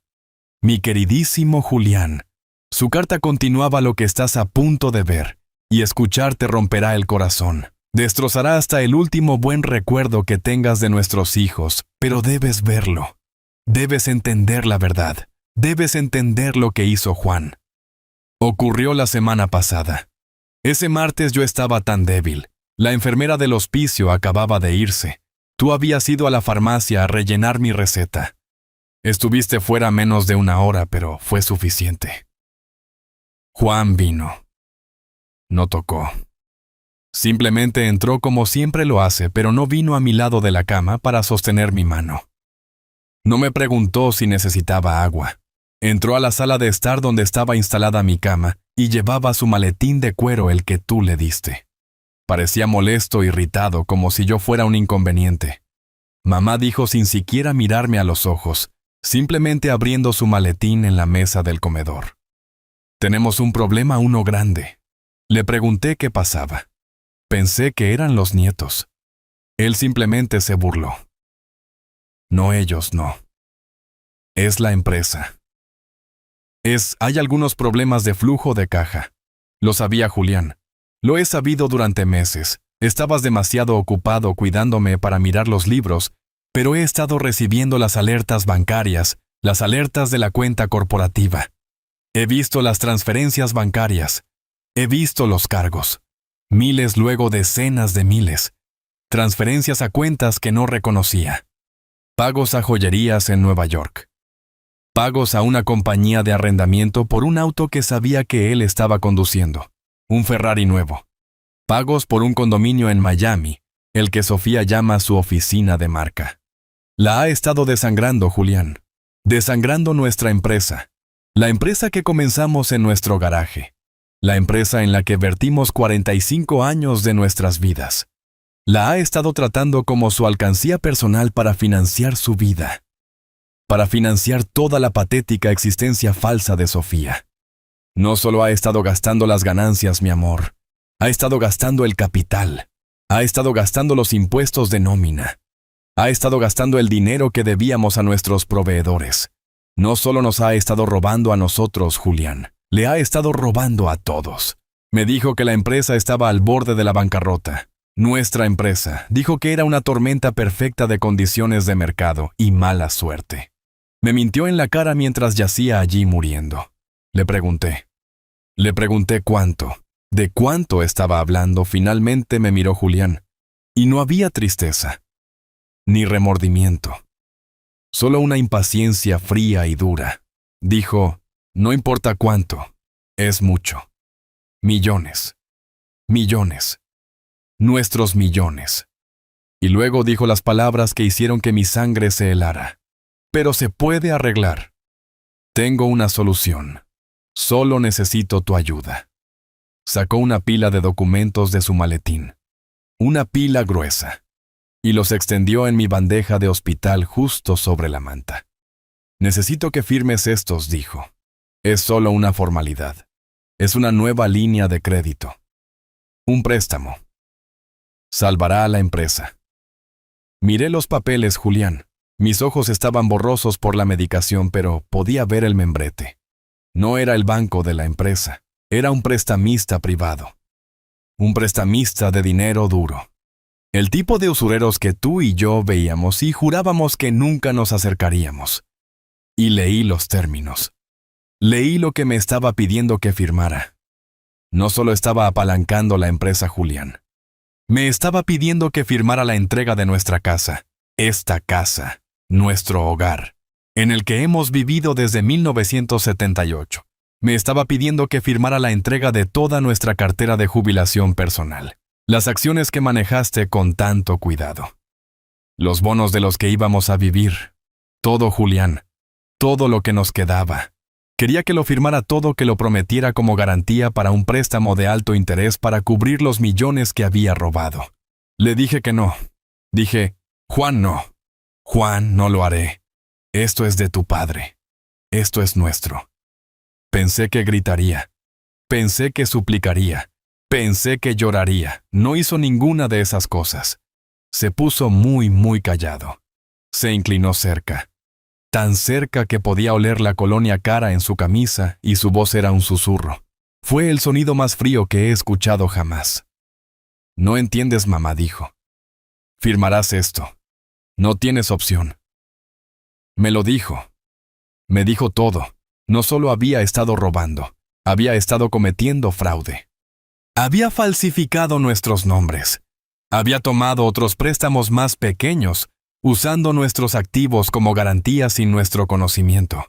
Mi queridísimo Julián, su carta continuaba lo que estás a punto de ver, y escuchar te romperá el corazón. Destrozará hasta el último buen recuerdo que tengas de nuestros hijos, pero debes verlo. Debes entender la verdad. Debes entender lo que hizo Juan. Ocurrió la semana pasada. Ese martes yo estaba tan débil. La enfermera del hospicio acababa de irse. Tú habías ido a la farmacia a rellenar mi receta. Estuviste fuera menos de una hora, pero fue suficiente. Juan vino. No tocó. Simplemente entró como siempre lo hace, pero no vino a mi lado de la cama para sostener mi mano. No me preguntó si necesitaba agua. Entró a la sala de estar donde estaba instalada mi cama y llevaba su maletín de cuero, el que tú le diste. Parecía molesto, irritado, como si yo fuera un inconveniente. Mamá dijo sin siquiera mirarme a los ojos, simplemente abriendo su maletín en la mesa del comedor. Tenemos un problema, uno grande. Le pregunté qué pasaba. Pensé que eran los nietos. Él simplemente se burló. No, ellos no. Es la empresa. Hay algunos problemas de flujo de caja. Lo sabía, Julián. Lo he sabido durante meses. Estabas demasiado ocupado cuidándome para mirar los libros, pero he estado recibiendo las alertas bancarias, las alertas de la cuenta corporativa. He visto las transferencias bancarias. He visto los cargos. Miles, luego decenas de miles. Transferencias a cuentas que no reconocía. Pagos a joyerías en Nueva York. Pagos a una compañía de arrendamiento por un auto que sabía que él estaba conduciendo. Un Ferrari nuevo. Pagos por un condominio en Miami, el que Sofía llama su oficina de marca. La ha estado desangrando, Julián. Desangrando nuestra empresa. La empresa que comenzamos en nuestro garaje. La empresa en la que vertimos 45 años de nuestras vidas. La ha estado tratando como su alcancía personal para financiar su vida. Para financiar toda la patética existencia falsa de Sofía. No solo ha estado gastando las ganancias, mi amor. Ha estado gastando el capital. Ha estado gastando los impuestos de nómina. Ha estado gastando el dinero que debíamos a nuestros proveedores. No solo nos ha estado robando a nosotros, Julián. Le ha estado robando a todos. Me dijo que la empresa estaba al borde de la bancarrota. Nuestra empresa. Dijo que era una tormenta perfecta de condiciones de mercado y mala suerte. Me mintió en la cara mientras yacía allí muriendo. Le pregunté cuánto. ¿De cuánto estaba hablando? Finalmente me miró Julián. Y no había tristeza. Ni remordimiento. Solo una impaciencia fría y dura. Dijo, no importa cuánto, es mucho. Millones. Millones. Nuestros millones. Y luego dijo las palabras que hicieron que mi sangre se helara. Pero se puede arreglar. Tengo una solución. Solo necesito tu ayuda. Sacó una pila de documentos de su maletín. Una pila gruesa. Y los extendió en mi bandeja de hospital justo sobre la manta. Necesito que firmes estos, dijo. Es solo una formalidad. Es una nueva línea de crédito. Un préstamo. Salvará a la empresa. Miré los papeles, Julián. Mis ojos estaban borrosos por la medicación, pero podía ver el membrete. No era el banco de la empresa, era un prestamista privado. Un prestamista de dinero duro. El tipo de usureros que tú y yo veíamos y jurábamos que nunca nos acercaríamos. Y leí los términos. Leí lo que me estaba pidiendo que firmara. No solo estaba apalancando la empresa, Julián. Me estaba pidiendo que firmara la entrega de nuestra casa. Esta casa, nuestro hogar, en el que hemos vivido desde 1978. Me estaba pidiendo que firmara la entrega de toda nuestra cartera de jubilación personal. Las acciones que manejaste con tanto cuidado. Los bonos de los que íbamos a vivir. Todo, Julián. Todo lo que nos quedaba. Quería que lo firmara todo, que lo prometiera como garantía para un préstamo de alto interés para cubrir los millones que había robado. Le dije que no. Dije, Juan, no. Juan, no lo haré. Esto es de tu padre. Esto es nuestro. Pensé que gritaría. Pensé que suplicaría. Pensé que lloraría. No hizo ninguna de esas cosas. Se puso muy, muy callado. Se inclinó cerca. Tan cerca que podía oler la colonia cara en su camisa y su voz era un susurro. Fue el sonido más frío que he escuchado jamás. No entiendes, mamá, dijo. Firmarás esto. No tienes opción. Me lo dijo. Me dijo todo. No solo había estado robando, había estado cometiendo fraude. Había falsificado nuestros nombres. Había tomado otros préstamos más pequeños, usando nuestros activos como garantía sin nuestro conocimiento.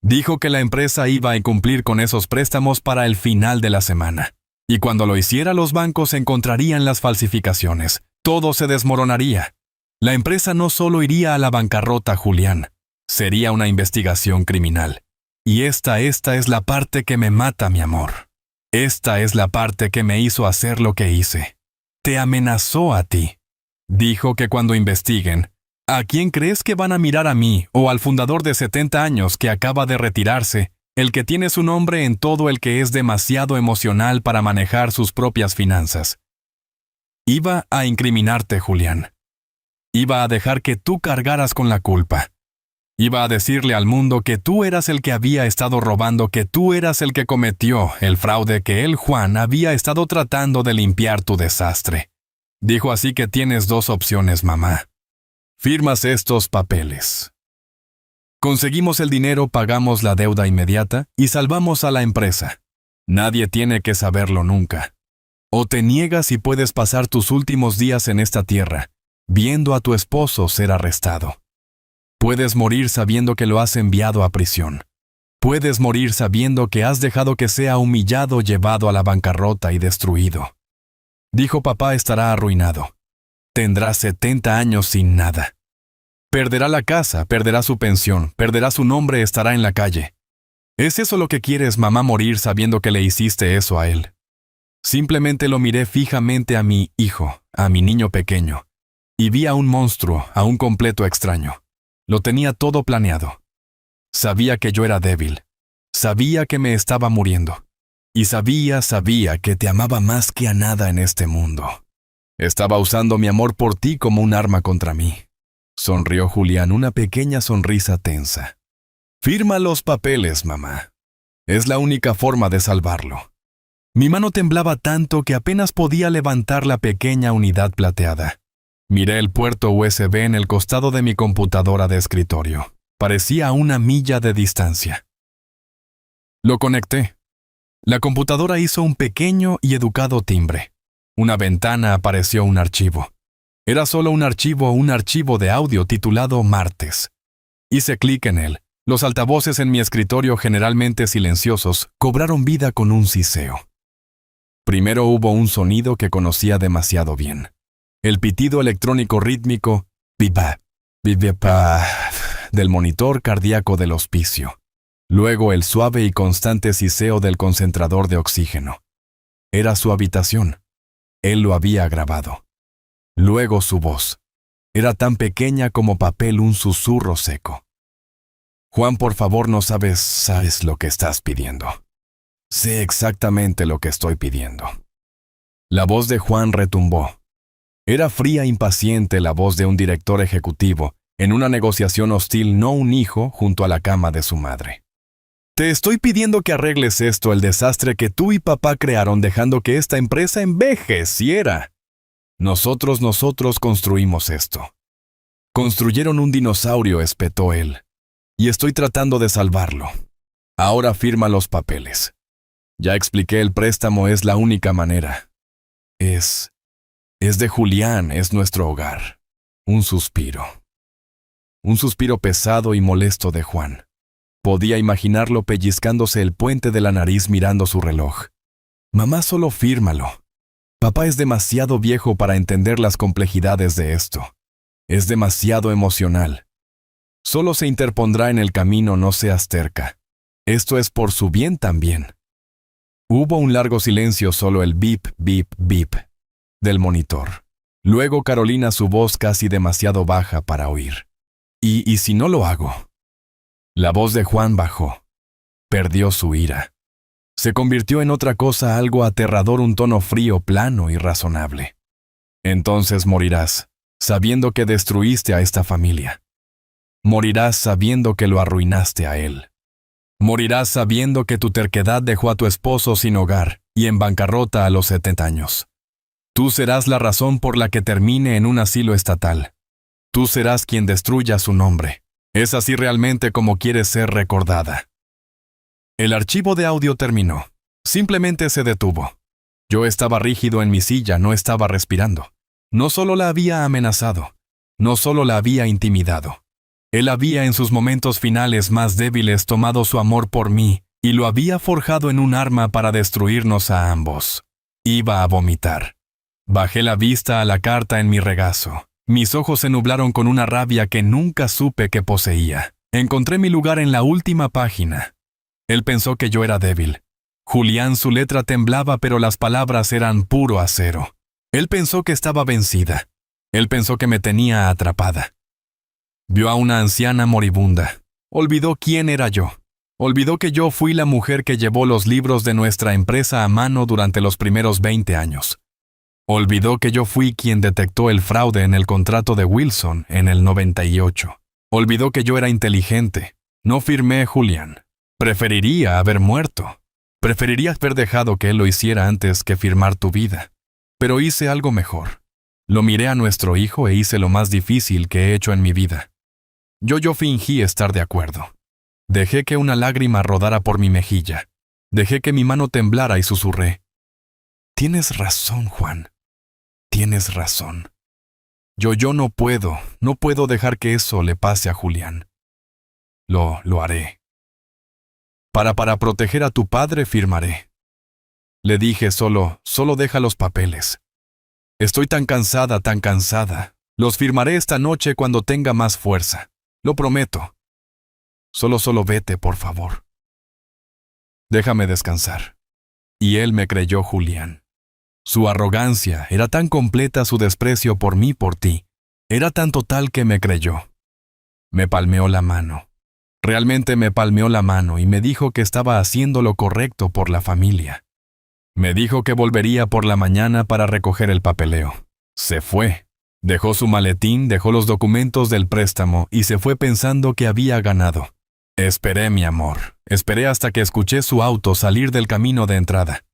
Dijo que la empresa iba a incumplir con esos préstamos para el final de la semana. Y cuando lo hiciera, los bancos encontrarían las falsificaciones. Todo se desmoronaría. La empresa no solo iría a la bancarrota, Julián. Sería una investigación criminal. Y esta es la parte que me mata, mi amor. Esta es la parte que me hizo hacer lo que hice. Te amenazó a ti. Dijo que cuando investiguen, ¿a quién crees que van a mirar, a mí o al fundador de 70 años que acaba de retirarse, el que tiene su nombre en todo el que es demasiado emocional para manejar sus propias finanzas? Iba a incriminarte, Julián. Iba a dejar que tú cargaras con la culpa. Iba a decirle al mundo que tú eras el que había estado robando, que tú eras el que cometió el fraude, que él, Juan, había estado tratando de limpiar tu desastre. Dijo así que tienes dos opciones, mamá. Firmas estos papeles. Conseguimos el dinero, pagamos la deuda inmediata y salvamos a la empresa. Nadie tiene que saberlo nunca. O te niegas y puedes pasar tus últimos días en esta tierra, viendo a tu esposo ser arrestado. Puedes morir sabiendo que lo has enviado a prisión. Puedes morir sabiendo que has dejado que sea humillado, llevado a la bancarrota y destruido. Dijo, papá estará arruinado. Tendrá 70 años sin nada. Perderá la casa, perderá su pensión, perderá su nombre, estará en la calle. ¿Es eso lo que quieres, mamá, morir sabiendo que le hiciste eso a él? Simplemente lo miré fijamente a mi hijo, a mi niño pequeño, y vi a un monstruo, a un completo extraño. Lo tenía todo planeado. Sabía que yo era débil. Sabía que me estaba muriendo. Y sabía que te amaba más que a nada en este mundo. Estaba usando mi amor por ti como un arma contra mí. Sonrió Julián, una pequeña sonrisa tensa. Firma los papeles, mamá. Es la única forma de salvarlo. Mi mano temblaba tanto que apenas podía levantar la pequeña unidad plateada. Miré el puerto USB en el costado de mi computadora de escritorio. Parecía a 1 milla de distancia. Lo conecté. La computadora hizo un pequeño y educado timbre. Una ventana apareció un archivo. Era solo un archivo de audio titulado Martes. Hice clic en él. Los altavoces en mi escritorio, generalmente silenciosos, cobraron vida con un siseo. Primero hubo un sonido que conocía demasiado bien. El pitido electrónico rítmico, bip-bap, bip-bap, del monitor cardíaco del hospicio. Luego el suave y constante siseo del concentrador de oxígeno. Era su habitación. Él lo había grabado. Luego su voz. Era tan pequeña como papel, un susurro seco. Juan, por favor, no sabes lo que estás pidiendo. Sé exactamente lo que estoy pidiendo. La voz de Juan retumbó. Era fría e impaciente la voz de un director ejecutivo en una negociación hostil, no un hijo junto a la cama de su madre. Te estoy pidiendo que arregles esto, el desastre que tú y papá crearon dejando que esta empresa envejeciera. Nosotros construimos esto. Construyeron un dinosaurio, espetó él. Y estoy tratando de salvarlo. Ahora firma los papeles. Ya expliqué, el préstamo es la única manera. Es de Julián, es nuestro hogar. Un suspiro. Un suspiro pesado y molesto de Juan. Podía imaginarlo pellizcándose el puente de la nariz mirando su reloj. Mamá, solo fírmalo. Papá es demasiado viejo para entender las complejidades de esto. Es demasiado emocional. Solo se interpondrá en el camino, no seas terca. Esto es por su bien también. Hubo un largo silencio, solo el bip, bip, bip del monitor. Luego Carolina, su voz casi demasiado baja para oír. ¿Y si no lo hago? La voz de Juan bajó. Perdió su ira. Se convirtió en otra cosa, algo aterrador, un tono frío, plano y razonable. Entonces morirás, sabiendo que destruiste a esta familia. Morirás sabiendo que lo arruinaste a él. Morirás sabiendo que tu terquedad dejó a tu esposo sin hogar y en bancarrota a los 70 años. Tú serás la razón por la que termine en un asilo estatal. Tú serás quien destruya su nombre. ¿Es así realmente como quieres ser recordada? El archivo de audio terminó. Simplemente se detuvo. Yo estaba rígido en mi silla, no estaba respirando. No solo la había amenazado, no solo la había intimidado. Él había en sus momentos finales más débiles tomado su amor por mí y lo había forjado en un arma para destruirnos a ambos. Iba a vomitar. Bajé la vista a la carta en mi regazo. Mis ojos se nublaron con una rabia que nunca supe que poseía. Encontré mi lugar en la última página. Él pensó que yo era débil. Julián, su letra temblaba, pero las palabras eran puro acero. Él pensó que estaba vencida. Él pensó que me tenía atrapada. Vio a una anciana moribunda. Olvidó quién era yo. Olvidó que yo fui la mujer que llevó los libros de nuestra empresa a mano durante los primeros 20 años. Olvidó que yo fui quien detectó el fraude en el contrato de Wilson en el 98. Olvidó que yo era inteligente. No firmé, Julián. Preferiría haber muerto. Preferiría haber dejado que él lo hiciera antes que firmar tu vida. Pero hice algo mejor. Lo miré a nuestro hijo e hice lo más difícil que he hecho en mi vida. Yo fingí estar de acuerdo. Dejé que una lágrima rodara por mi mejilla. Dejé que mi mano temblara y susurré. Tienes razón, Juan. Tienes razón. Yo no puedo dejar que eso le pase a Julián. Lo haré. Para proteger a tu padre firmaré. Le dije, solo deja los papeles. Estoy tan cansada, tan cansada. Los firmaré esta noche cuando tenga más fuerza. Lo prometo. Solo vete, por favor. Déjame descansar. Y él me creyó, Julián. Su arrogancia era tan completa, su desprecio por mí, por ti. Era tan total que me creyó. Me palmeó la mano. Realmente me palmeó la mano y me dijo que estaba haciendo lo correcto por la familia. Me dijo que volvería por la mañana para recoger el papeleo. Se fue. Dejó su maletín, dejó los documentos del préstamo y se fue pensando que había ganado. Esperé, mi amor. Esperé hasta que escuché su auto salir del camino de entrada.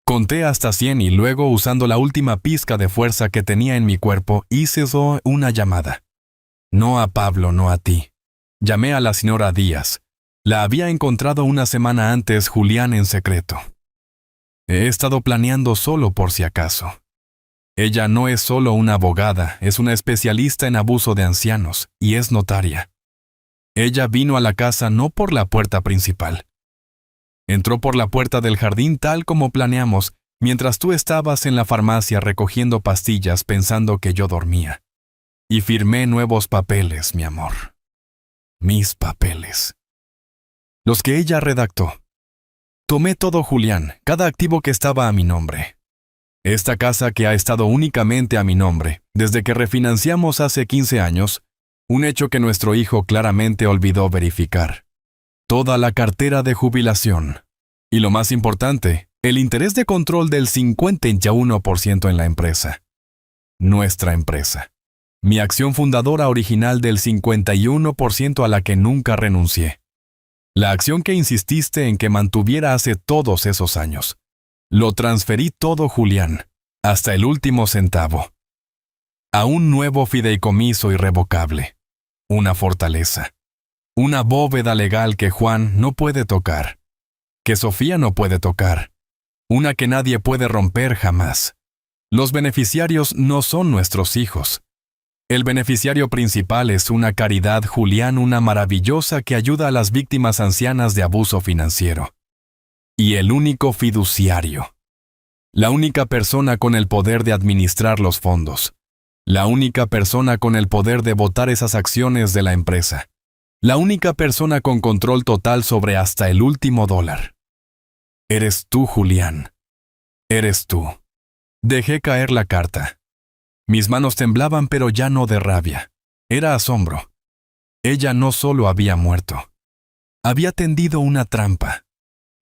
Conté hasta 100 y luego, usando la última pizca de fuerza que tenía en mi cuerpo, hice una llamada. No a Pablo, no a ti. Llamé a la señora Díaz. La había encontrado una semana antes, Julián, en secreto. He estado planeando solo por si acaso. Ella no es solo una abogada, es una especialista en abuso de ancianos y es notaria. Ella vino a la casa no por la puerta principal. Entró por la puerta del jardín tal como planeamos, mientras tú estabas en la farmacia recogiendo pastillas pensando que yo dormía. Y firmé nuevos papeles, mi amor. Mis papeles. Los que ella redactó. Tomé todo, Julián, cada activo que estaba a mi nombre. Esta casa que ha estado únicamente a mi nombre, desde que refinanciamos hace 15 años, un hecho que nuestro hijo claramente olvidó verificar. Toda la cartera de jubilación. Y lo más importante, El interés de control del 51% en la empresa. Nuestra empresa. Mi acción fundadora original del 51% a la que nunca renuncié. La acción que insististe en que mantuviera hace todos esos años. Lo transferí todo, Julián, hasta el último centavo. A un nuevo fideicomiso irrevocable. Una fortaleza. Una bóveda legal que Juan no puede tocar. Que Sofía no puede tocar. Una que nadie puede romper jamás. Los beneficiarios no son nuestros hijos. El beneficiario principal es una caridad, Julián, una maravillosa que ayuda a las víctimas ancianas de abuso financiero. Y el único fiduciario. La única persona con el poder de administrar los fondos. La única persona con el poder de votar esas acciones de la empresa. La única persona con control total sobre hasta el último dólar. Eres tú, Julián. Eres tú. Dejé caer la carta. Mis manos temblaban, pero ya no de rabia. Era asombro. Ella no solo había muerto. Había tendido una trampa.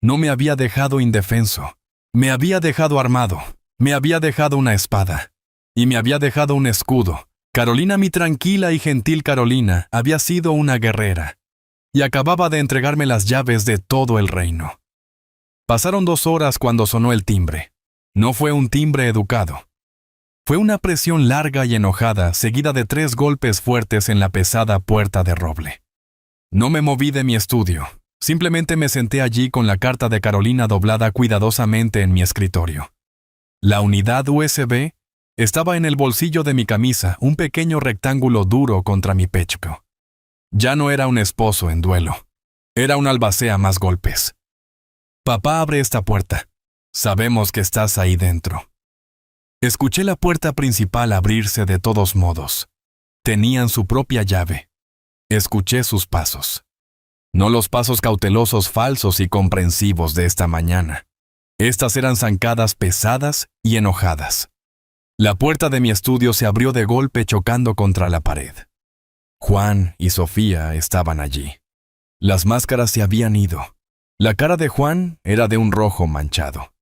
No me había dejado indefenso. Me había dejado armado. Me había dejado una espada. Y me había dejado un escudo. Carolina, mi tranquila y gentil Carolina, había sido una guerrera. Y acababa de entregarme las llaves de todo el reino. Pasaron 2 horas cuando sonó el timbre. No fue un timbre educado. Fue una presión larga y enojada, seguida de 3 golpes fuertes en la pesada puerta de roble. No me moví de mi estudio. Simplemente me senté allí con la carta de Carolina doblada cuidadosamente en mi escritorio. La unidad USB estaba en el bolsillo de mi camisa, un pequeño rectángulo duro contra mi pecho. Ya no era un esposo en duelo. Era un albacea más golpes. Papá, abre esta puerta. Sabemos que estás ahí dentro. Escuché la puerta principal abrirse de todos modos. Tenían su propia llave. Escuché sus pasos. No los pasos cautelosos, falsos y comprensivos de esta mañana. Estas eran zancadas pesadas y enojadas. La puerta de mi estudio se abrió de golpe chocando contra la pared. Juan y Sofía estaban allí. Las máscaras se habían ido. La cara de Juan era de un rojo manchado.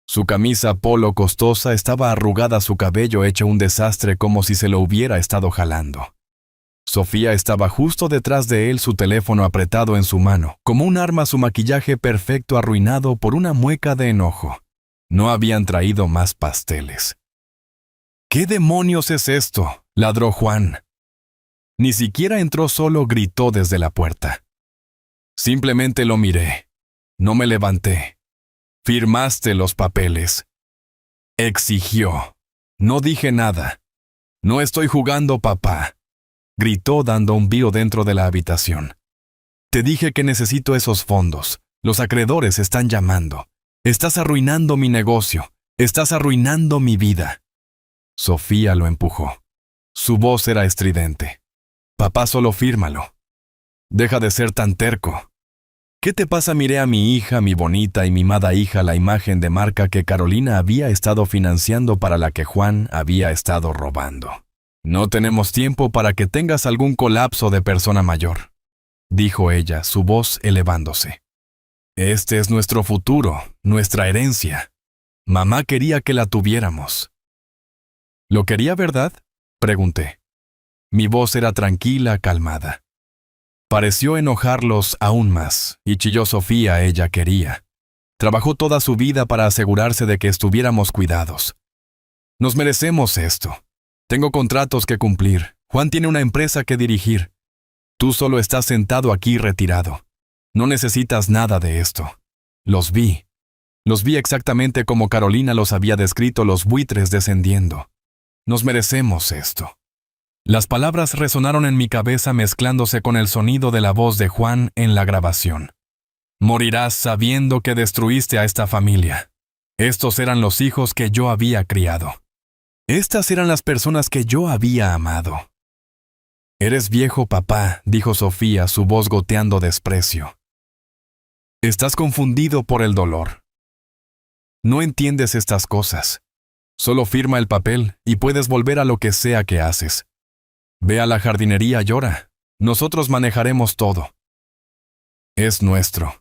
Su camisa polo costosa estaba arrugada, su cabello hecho un desastre como si se lo hubiera estado jalando. Sofía estaba justo detrás de él, su teléfono apretado en su mano, como un arma, su maquillaje perfecto arruinado por una mueca de enojo. No habían traído más pasteles. ¿Qué demonios es esto?, ladró Juan. Ni siquiera entró solo, gritó desde la puerta. Simplemente lo miré. No me levanté. Firmaste los papeles. Exigió. No dije nada. No estoy jugando, papá. Gritó dando un bío dentro de la habitación. Te dije que necesito esos fondos. Los acreedores están llamando. Estás arruinando mi negocio. Estás arruinando mi vida. Sofía lo empujó. Su voz era estridente. Papá, solo fírmalo. Deja de ser tan terco. ¿Qué te pasa? Miré a mi hija, mi bonita y mimada hija, la imagen de marca que Carolina había estado financiando, para la que Juan había estado robando. No tenemos tiempo para que tengas algún colapso de persona mayor, dijo ella, su voz elevándose. Este es nuestro futuro, nuestra herencia. Mamá quería que la tuviéramos. ¿Lo quería, verdad?, pregunté. Mi voz era tranquila, calmada. Pareció enojarlos aún más, y chilló Sofía, ella quería. Trabajó toda su vida para asegurarse de que estuviéramos cuidados. Nos merecemos esto. Tengo contratos que cumplir. Juan tiene una empresa que dirigir. Tú solo estás sentado aquí retirado. No necesitas nada de esto. Los vi. Los vi exactamente como Carolina los había descrito, los buitres descendiendo. Nos merecemos esto. Las palabras resonaron en mi cabeza mezclándose con el sonido de la voz de Juan en la grabación. Morirás sabiendo que destruiste a esta familia. Estos eran los hijos que yo había criado. Estas eran las personas que yo había amado. Eres viejo, papá, dijo Sofía, su voz goteando desprecio. Estás confundido por el dolor. No entiendes estas cosas. Solo firma el papel y puedes volver a lo que sea que haces. Ve a la jardinería, llora. Nosotros manejaremos todo. Es nuestro.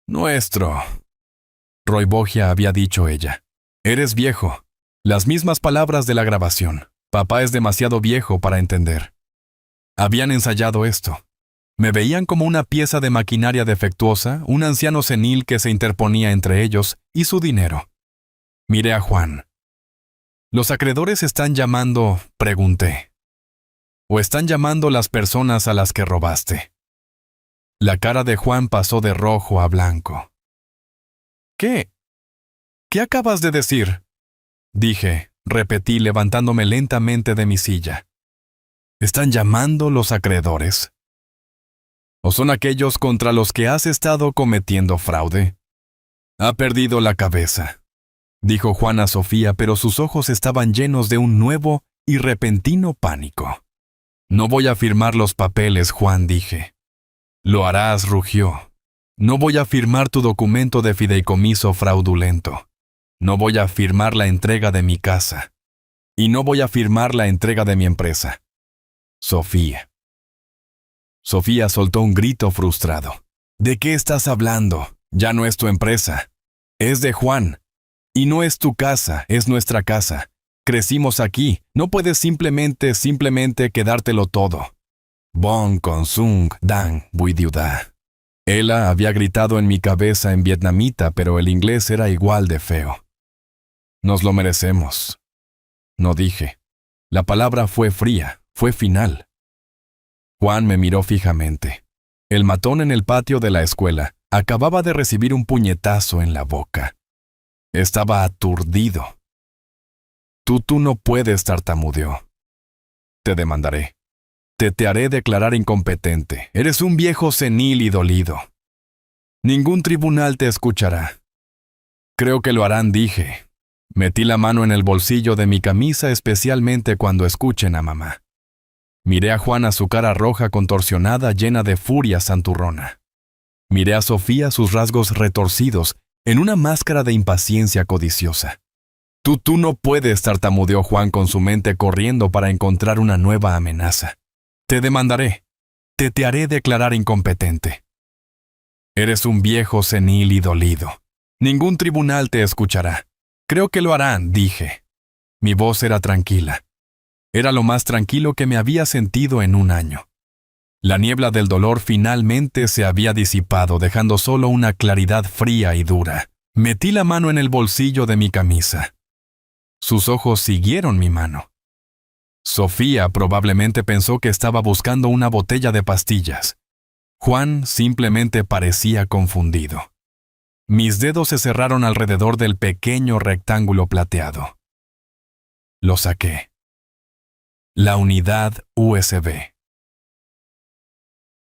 Nuestro. Roibogia había dicho ella. Eres viejo. Las mismas palabras de la grabación. Papá es demasiado viejo para entender. Habían ensayado esto. Me veían como una pieza de maquinaria defectuosa, un anciano senil que se interponía entre ellos y su dinero. Miré a Juan. ¿Los acreedores están llamando? Pregunté. ¿O están llamando las personas a las que robaste? La cara de Juan pasó de rojo a blanco. ¿Qué? ¿Qué acabas de decir? Dije, repetí levantándome lentamente de mi silla. ¿Están llamando los acreedores? ¿O son aquellos contra los que has estado cometiendo fraude? Ha perdido la cabeza, dijo Juan a Sofía, pero sus ojos estaban llenos de un nuevo y repentino pánico. No voy a firmar los papeles, Juan, dije. Lo harás, rugió. No voy a firmar tu documento de fideicomiso fraudulento. No voy a firmar la entrega de mi casa. Y no voy a firmar la entrega de mi empresa. Sofía. Sofía soltó un grito frustrado. ¿De qué estás hablando? Ya no es tu empresa. Es de Juan. Y no es tu casa, es nuestra casa. Crecimos aquí. No puedes simplemente quedártelo todo. Bon consung dan buidiuda. Ella había gritado en mi cabeza en vietnamita, pero el inglés era igual de feo. Nos lo merecemos. No dije. La palabra fue fría, fue final. Juan me miró fijamente. El matón en el patio de la escuela acababa de recibir un puñetazo en la boca. Estaba aturdido. Tú no puedes, tartamudeó. Te demandaré. Te haré declarar incompetente. Eres un viejo senil y dolido. Ningún tribunal te escuchará. Creo que lo harán, dije. Metí la mano en el bolsillo de mi camisa especialmente cuando escuchen a mamá. Miré a Juana su cara roja contorsionada llena de furia santurrona. Miré a Sofía sus rasgos retorcidos en una máscara de impaciencia codiciosa. Tú no puedes, tartamudeó Juan con su mente corriendo para encontrar una nueva amenaza. Te demandaré. Te haré declarar incompetente. Eres un viejo senil y dolido. Ningún tribunal te escuchará. Creo que lo harán, dije. Mi voz era tranquila. Era lo más tranquilo que me había sentido en un año. La niebla del dolor finalmente se había disipado, dejando solo una claridad fría y dura. Metí la mano en el bolsillo de mi camisa. Sus ojos siguieron mi mano. Sofía probablemente pensó que estaba buscando una botella de pastillas. Juan simplemente parecía confundido. Mis dedos se cerraron alrededor del pequeño rectángulo plateado. Lo saqué. La unidad USB.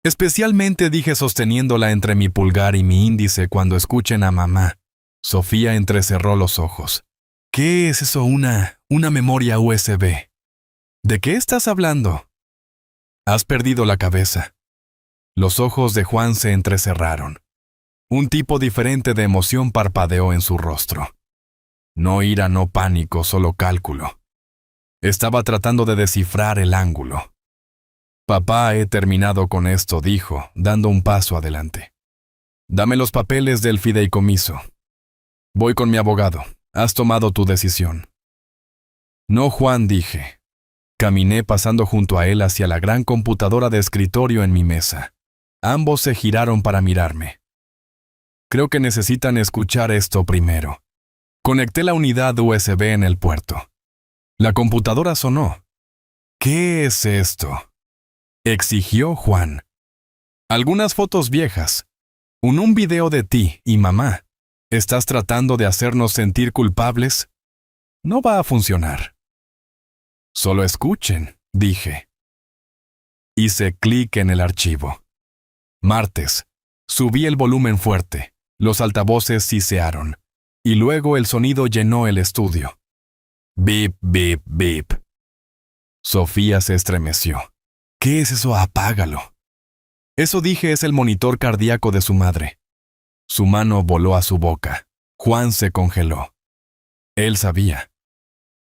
Especialmente dije sosteniéndola entre mi pulgar y mi índice cuando escuchen a mamá. Sofía entrecerró los ojos. ¿Qué es eso, una memoria USB? ¿De qué estás hablando? Has perdido la cabeza. Los ojos de Juan se entrecerraron. Un tipo diferente de emoción parpadeó en su rostro. No ira, no pánico, solo cálculo. Estaba tratando de descifrar el ángulo. Papá, he terminado con esto, dijo, dando un paso adelante. Dame los papeles del fideicomiso. Voy con mi abogado. Has tomado tu decisión. No, Juan, dije. Caminé pasando junto a él hacia la gran computadora de escritorio en mi mesa. Ambos se giraron para mirarme. Creo que necesitan escuchar esto primero. Conecté la unidad USB en el puerto. La computadora sonó. ¿Qué es esto?, exigió Juan. Algunas fotos viejas. Un video de ti y mamá. ¿Estás tratando de hacernos sentir culpables? No va a funcionar. Solo escuchen, dije. Hice clic en el archivo. Martes. Subí el volumen fuerte. Los altavoces sisearon. Y luego el sonido llenó el estudio. Bip, bip, bip. Sofía se estremeció. ¿Qué es eso? Apágalo. Eso, dije, es el monitor cardíaco de su madre. Su mano voló a su boca. Juan se congeló. Él sabía.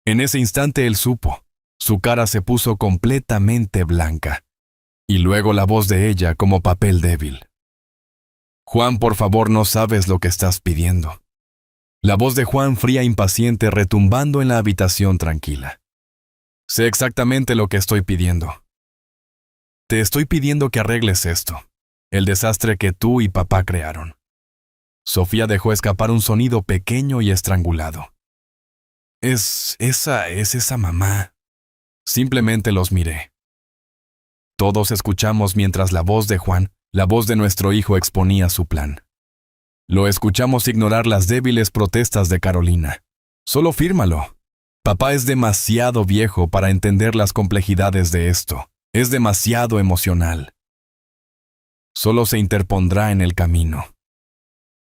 En ese instante él supo. Su cara se puso completamente blanca. Y luego la voz de ella como papel débil. Juan, por favor, no sabes lo que estás pidiendo. La voz de Juan fría e impaciente retumbando en la habitación tranquila. Sé exactamente lo que estoy pidiendo. Te estoy pidiendo que arregles esto, el desastre que tú y papá crearon. Sofía dejó escapar un sonido pequeño y estrangulado. Es esa mamá. Simplemente los miré. Todos escuchamos mientras la voz de Juan, la voz de nuestro hijo, exponía su plan. Lo escuchamos ignorar las débiles protestas de Carolina. Solo fírmalo. Papá es demasiado viejo para entender las complejidades de esto. Es demasiado emocional. Solo se interpondrá en el camino.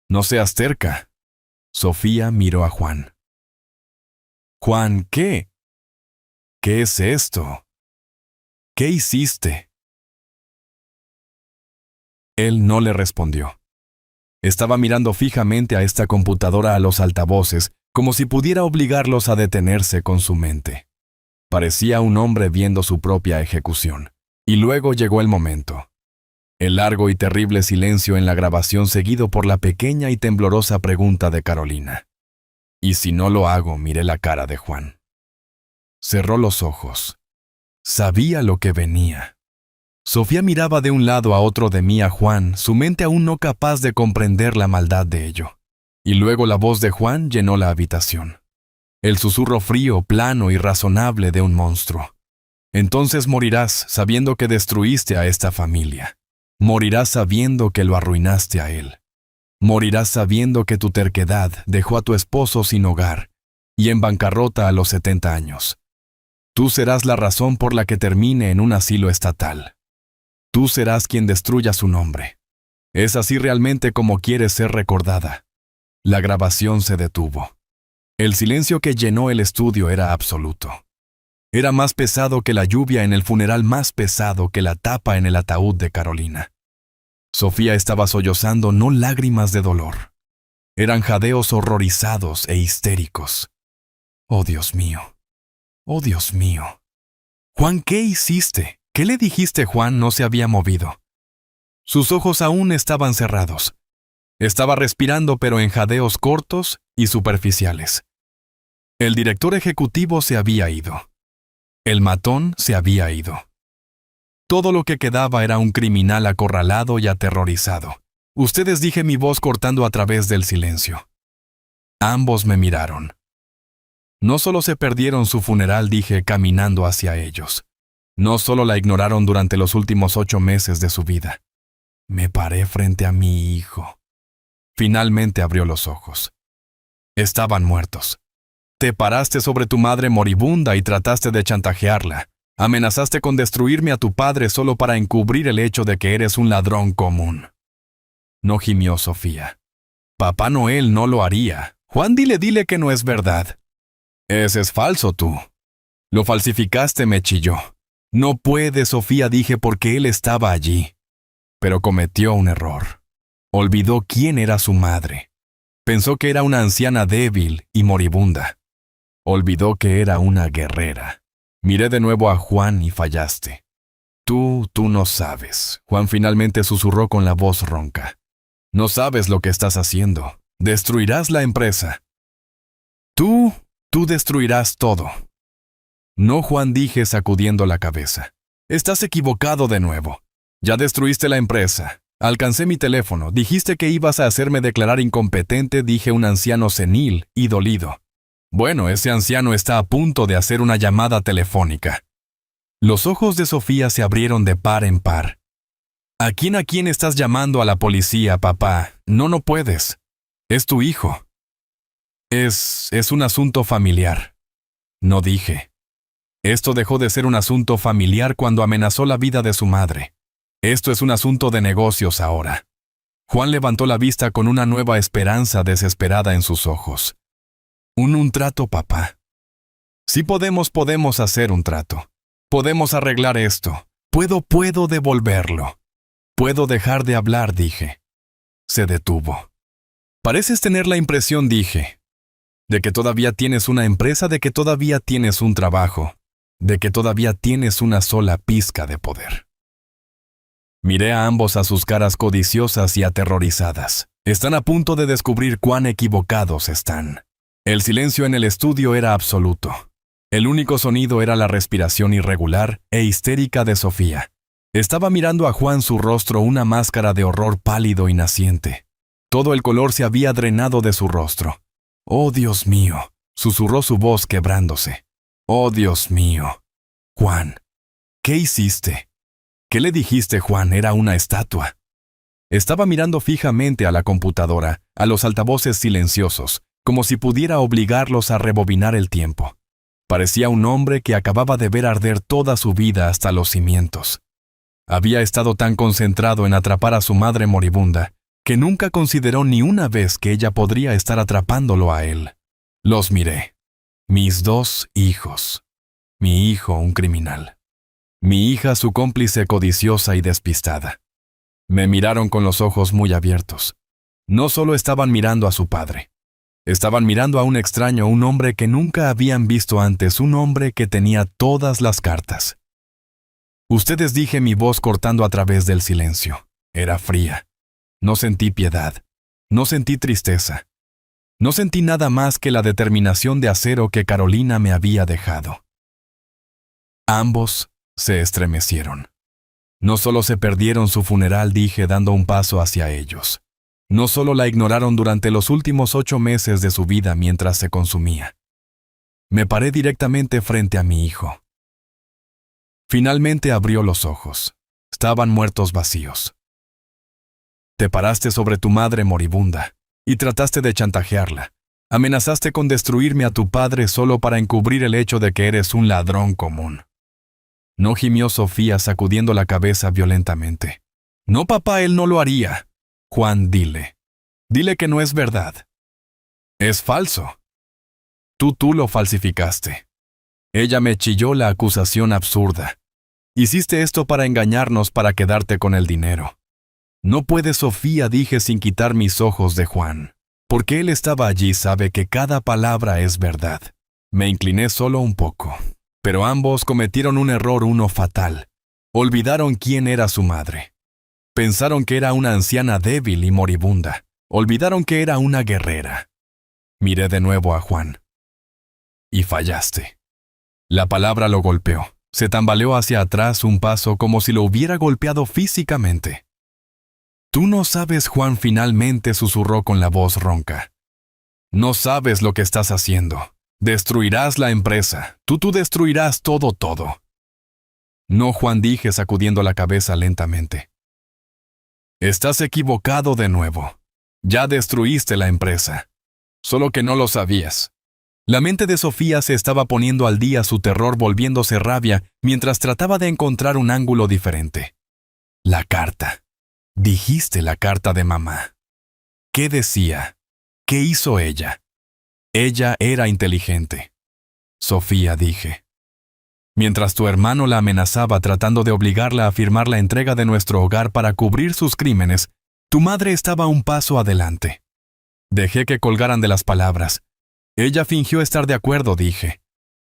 No seas terca. Sofía miró a Juan. Juan, ¿qué? ¿Qué es esto? ¿Qué hiciste? Él no le respondió. Estaba mirando fijamente a esta computadora a los altavoces, como si pudiera obligarlos a detenerse con su mente. Parecía un hombre viendo su propia ejecución. Y luego llegó el momento. El largo y terrible silencio en la grabación, seguido por la pequeña y temblorosa pregunta de Carolina. ¿Y si no lo hago? Miré la cara de Juan. Cerró los ojos. Sabía lo que venía. Sofía miraba de un lado a otro de mí a Juan, su mente aún no capaz de comprender la maldad de ello. Y luego la voz de Juan llenó la habitación. El susurro frío, plano y razonable de un monstruo. Entonces morirás sabiendo que destruiste a esta familia. Morirás sabiendo que lo arruinaste a él. Morirás sabiendo que tu terquedad dejó a tu esposo sin hogar y en bancarrota a los 70 años. Tú serás la razón por la que termine en un asilo estatal. Tú serás quien destruya su nombre. Es así realmente como quieres ser recordada. La grabación se detuvo. El silencio que llenó el estudio era absoluto. Era más pesado que la lluvia en el funeral, más pesado que la tapa en el ataúd de Carolina. Sofía estaba sollozando, no lágrimas de dolor. Eran jadeos horrorizados e histéricos. ¡Oh, Dios mío! ¡Oh, Dios mío! Juan, ¿qué hiciste? ¿Qué le dijiste? Juan no se había movido. Sus ojos aún estaban cerrados. Estaba respirando, pero en jadeos cortos y superficiales. El director ejecutivo se había ido. El matón se había ido. Todo lo que quedaba era un criminal acorralado y aterrorizado. Ustedes, dije, mi voz cortando a través del silencio. Ambos me miraron. No solo se perdieron su funeral, dije, caminando hacia ellos. No solo la ignoraron durante los últimos 8 meses de su vida. Me paré frente a mi hijo. Finalmente abrió los ojos. Estaban muertos. Te paraste sobre tu madre moribunda y trataste de chantajearla. Amenazaste con destruirme a tu padre solo para encubrir el hecho de que eres un ladrón común. No gimió Sofía. Papá Noel no lo haría. Juan, dile que no es verdad. Ese es falso, tú. Lo falsificaste, me chilló. No puede, Sofía, dije, porque él estaba allí. Pero cometió un error. Olvidó quién era su madre. Pensó que era una anciana débil y moribunda. Olvidó que era una guerrera. Miré de nuevo a Juan y fallaste. Tú no sabes. Juan finalmente susurró con la voz ronca. No sabes lo que estás haciendo. Destruirás la empresa. Tú destruirás todo. No, Juan, dije sacudiendo la cabeza. Estás equivocado de nuevo. Ya destruiste la empresa. Alcancé mi teléfono. Dijiste que ibas a hacerme declarar incompetente, dije, un anciano senil y dolido. Bueno, ese anciano está a punto de hacer una llamada telefónica. Los ojos de Sofía se abrieron de par en par. ¿A quién estás llamando? A la policía, papá. No puedes. Es tu hijo. Es un asunto familiar. No, dije. Esto dejó de ser un asunto familiar cuando amenazó la vida de su madre. Esto es un asunto de negocios ahora. Juan levantó la vista con una nueva esperanza desesperada en sus ojos. Un trato, papá. Sí podemos hacer un trato. Podemos arreglar esto. Puedo devolverlo. Puedo dejar de hablar, dije. Se detuvo. Pareces tener la impresión, dije, de que todavía tienes una empresa, de que todavía tienes un trabajo, de que todavía tienes una sola pizca de poder. Miré a ambos a sus caras codiciosas y aterrorizadas. Están a punto de descubrir cuán equivocados están. El silencio en el estudio era absoluto. El único sonido era la respiración irregular e histérica de Sofía. Estaba mirando a Juan, su rostro una máscara de horror pálido y naciente. Todo el color se había drenado de su rostro. «Oh, Dios mío», susurró su voz quebrándose. «Oh, Dios mío. Juan, ¿qué hiciste?» «¿Qué le dijiste, Juan? Era una estatua». Estaba mirando fijamente a la computadora, a los altavoces silenciosos, como si pudiera obligarlos a rebobinar el tiempo. Parecía un hombre que acababa de ver arder toda su vida hasta los cimientos. Había estado tan concentrado en atrapar a su madre moribunda, que nunca consideró ni una vez que ella podría estar atrapándolo a él. Los miré. Mis 2 hijos. Mi hijo, un criminal. Mi hija, su cómplice codiciosa y despistada. Me miraron con los ojos muy abiertos. No solo estaban mirando a su padre. Estaban mirando a un extraño, un hombre que nunca habían visto antes, un hombre que tenía todas las cartas. «Ustedes», dije, mi voz cortando a través del silencio. Era fría. No sentí piedad. No sentí tristeza. No sentí nada más que la determinación de acero que Carolina me había dejado. Ambos se estremecieron. No solo se perdieron su funeral, dije, dando un paso hacia ellos. No solo la ignoraron durante los últimos 8 meses de su vida mientras se consumía. Me paré directamente frente a mi hijo. Finalmente abrió los ojos. Estaban muertos vacíos. Te paraste sobre tu madre moribunda y trataste de chantajearla. Amenazaste con destruirme a tu padre solo para encubrir el hecho de que eres un ladrón común. No, gimió Sofía sacudiendo la cabeza violentamente. No, papá, él no lo haría. Juan, dile. Dile que no es verdad. Es falso. Tú lo falsificaste. Ella me chilló la acusación absurda. Hiciste esto para engañarnos, para quedarte con el dinero. No puede, Sofía, dije sin quitar mis ojos de Juan. Porque él estaba allí, sabe que cada palabra es verdad. Me incliné solo un poco. Pero ambos cometieron un error, uno fatal. Olvidaron quién era su madre. Pensaron que era una anciana débil y moribunda. Olvidaron que era una guerrera. Miré de nuevo a Juan. Y fallaste. La palabra lo golpeó. Se tambaleó hacia atrás un paso como si lo hubiera golpeado físicamente. Tú no sabes, Juan, finalmente susurró con la voz ronca. No sabes lo que estás haciendo. Destruirás la empresa. Tú destruirás todo. No, Juan, dije sacudiendo la cabeza lentamente. Estás equivocado de nuevo. Ya destruiste la empresa. Solo que no lo sabías. La mente de Sofía se estaba poniendo al día, su terror volviéndose rabia, mientras trataba de encontrar un ángulo diferente. La carta. Dijiste la carta de mamá. ¿Qué decía? ¿Qué hizo ella? Ella era inteligente. Sofía, dije. Mientras tu hermano la amenazaba tratando de obligarla a firmar la entrega de nuestro hogar para cubrir sus crímenes, tu madre estaba un paso adelante. Dejé que colgaran de las palabras. Ella fingió estar de acuerdo, dije.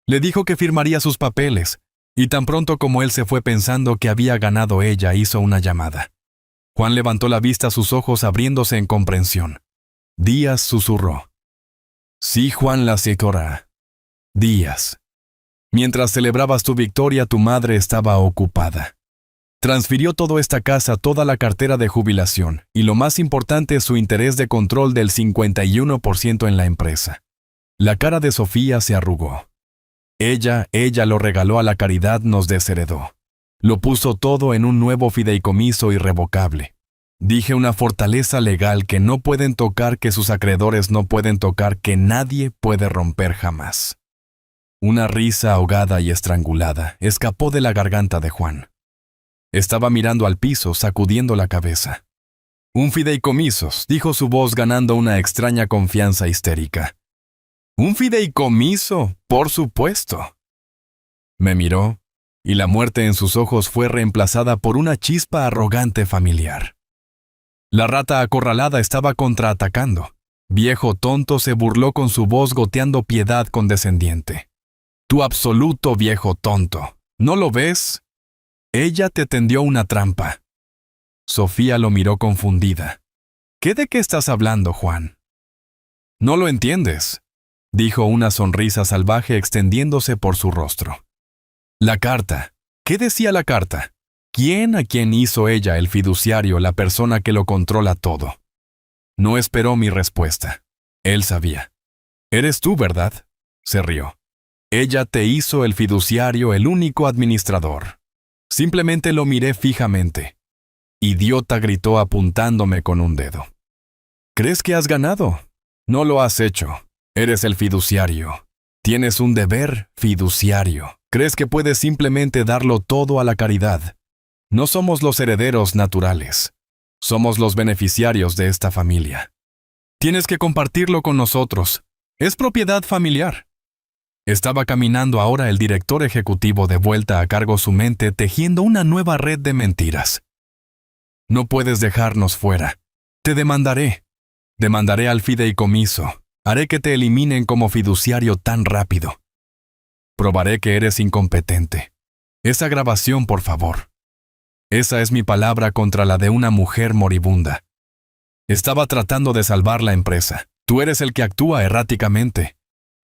Le dijo que firmaría sus papeles, y tan pronto como él se fue pensando que había ganado, ella hizo una llamada. Juan levantó la vista, sus ojos abriéndose en comprensión. Díaz susurró. Sí, Juan, la Secora. Díaz. Mientras celebrabas tu victoria, tu madre estaba ocupada. Transfirió toda esta casa, toda la cartera de jubilación, y lo más importante, su interés de control del 51% en la empresa. La cara de Sofía se arrugó. Ella lo regaló a la caridad, nos desheredó. Lo puso todo en un nuevo fideicomiso irrevocable. Dije, una fortaleza legal que no pueden tocar, que sus acreedores no pueden tocar, que nadie puede romper jamás. Una risa ahogada y estrangulada escapó de la garganta de Juan. Estaba mirando al piso, sacudiendo la cabeza. Un fideicomiso, dijo su voz ganando una extraña confianza histérica. Un fideicomiso, por supuesto. Me miró, y la muerte en sus ojos fue reemplazada por una chispa arrogante familiar. La rata acorralada estaba contraatacando. Viejo tonto, se burló con su voz goteando piedad condescendiente. Tu absoluto viejo tonto, ¿no lo ves? Ella te tendió una trampa. Sofía lo miró confundida. ¿Qué de qué estás hablando, Juan? No lo entiendes, dijo una sonrisa salvaje extendiéndose por su rostro. La carta. ¿Qué decía la carta? ¿Quién a quién hizo ella el fiduciario, la persona que lo controla todo? No esperó mi respuesta. Él sabía. Eres tú, ¿verdad? Se rió. Ella te hizo el fiduciario, el único administrador. Simplemente lo miré fijamente. Idiota, gritó apuntándome con un dedo. ¿Crees que has ganado? No lo has hecho. Eres el fiduciario. Tienes un deber fiduciario. ¿Crees que puedes simplemente darlo todo a la caridad? No somos los herederos naturales. Somos los beneficiarios de esta familia. Tienes que compartirlo con nosotros. Es propiedad familiar. Estaba caminando ahora el director ejecutivo de vuelta a cargo su mente tejiendo una nueva red de mentiras. No puedes dejarnos fuera. Te demandaré. Demandaré al fideicomiso. Haré que te eliminen como fiduciario tan rápido. Probaré que eres incompetente. Esa grabación, por favor. Esa es mi palabra contra la de una mujer moribunda. Estaba tratando de salvar la empresa. Tú eres el que actúa erráticamente.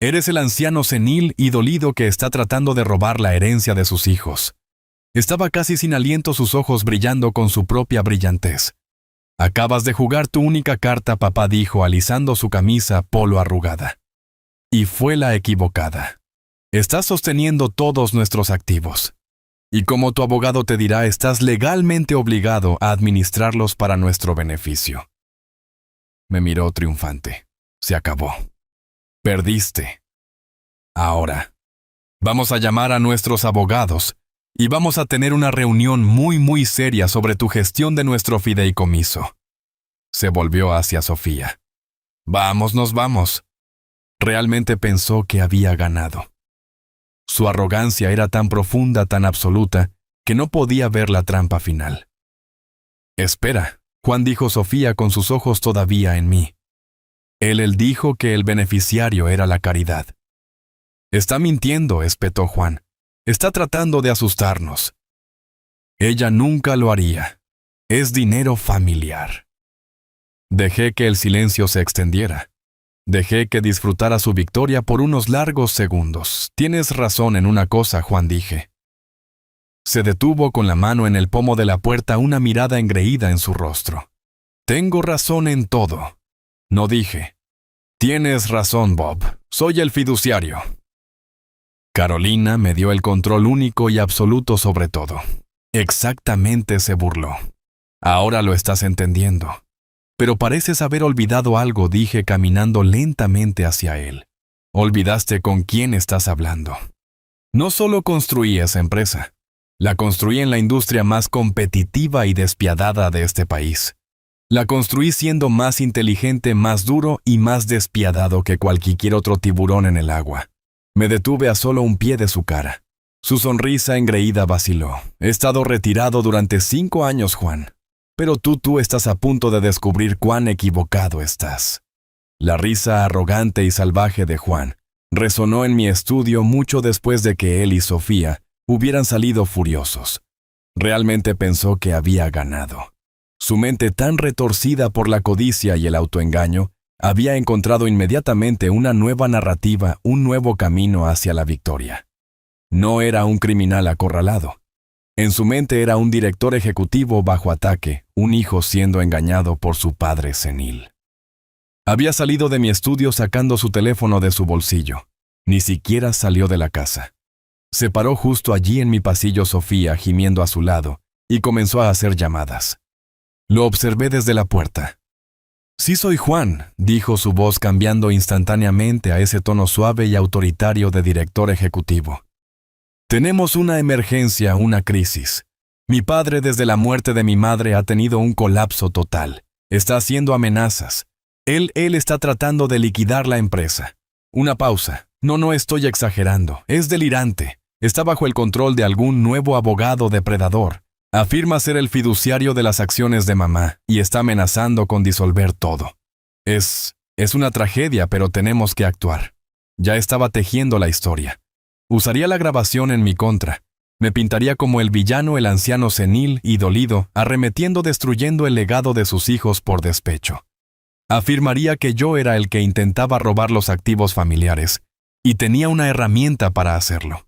Eres el anciano senil y dolido que está tratando de robar la herencia de sus hijos. Estaba casi sin aliento, sus ojos brillando con su propia brillantez. Acabas de jugar tu única carta, papá dijo, alisando su camisa polo arrugada. Y fue la equivocada. Estás sosteniendo todos nuestros activos. Y como tu abogado te dirá, estás legalmente obligado a administrarlos para nuestro beneficio. Me miró triunfante. Se acabó. Perdiste. Ahora, vamos a llamar a nuestros abogados y vamos a tener una reunión muy seria sobre tu gestión de nuestro fideicomiso. Se volvió hacia Sofía. Vamos, nos vamos. Realmente pensó que había ganado. Su arrogancia era tan profunda, tan absoluta, que no podía ver la trampa final. Espera, Juan, dijo Sofía con sus ojos todavía en mí. Él dijo que el beneficiario era la caridad. Está mintiendo, espetó Juan. Está tratando de asustarnos. Ella nunca lo haría. Es dinero familiar. Dejé que el silencio se extendiera. Dejé que disfrutara su victoria por unos largos segundos. Tienes razón en una cosa, Juan, dije. Se detuvo con la mano en el pomo de la puerta, una mirada engreída en su rostro. Tengo razón en todo. No dije. Tienes razón, Bob. Soy el fiduciario. Carolina me dio el control único y absoluto sobre todo. Exactamente, se burló. Ahora lo estás entendiendo. Pero pareces haber olvidado algo, dije caminando lentamente hacia él. Olvidaste con quién estás hablando. No solo construí esa empresa. La construí en la industria más competitiva y despiadada de este país. La construí siendo más inteligente, más duro y más despiadado que cualquier otro tiburón en el agua. Me detuve a solo un pie de su cara. Su sonrisa engreída vaciló. He estado retirado durante 5 años, Juan. Pero tú estás a punto de descubrir cuán equivocado estás. La risa arrogante y salvaje de Juan resonó en mi estudio mucho después de que él y Sofía hubieran salido furiosos. Realmente pensó que había ganado. Su mente, tan retorcida por la codicia y el autoengaño, había encontrado inmediatamente una nueva narrativa, un nuevo camino hacia la victoria. No era un criminal acorralado. En su mente era un director ejecutivo bajo ataque, un hijo siendo engañado por su padre senil. Había salido de mi estudio sacando su teléfono de su bolsillo. Ni siquiera salió de la casa. Se paró justo allí en mi pasillo Sofía, gimiendo a su lado, y comenzó a hacer llamadas. Lo observé desde la puerta. Sí, soy Juan, dijo su voz cambiando instantáneamente a ese tono suave y autoritario de director ejecutivo. Tenemos una emergencia, una crisis. Mi padre, desde la muerte de mi madre, ha tenido un colapso total. Está haciendo amenazas. Él está tratando de liquidar la empresa. Una pausa. No estoy exagerando. Es delirante. Está bajo el control de algún nuevo abogado depredador. Afirma ser el fiduciario de las acciones de mamá y está amenazando con disolver todo. Es una tragedia, pero tenemos que actuar. Ya estaba tejiendo la historia. Usaría la grabación en mi contra. Me pintaría como el villano, el anciano senil y dolido, arremetiendo, destruyendo el legado de sus hijos por despecho. Afirmaría que yo era el que intentaba robar los activos familiares, y tenía una herramienta para hacerlo.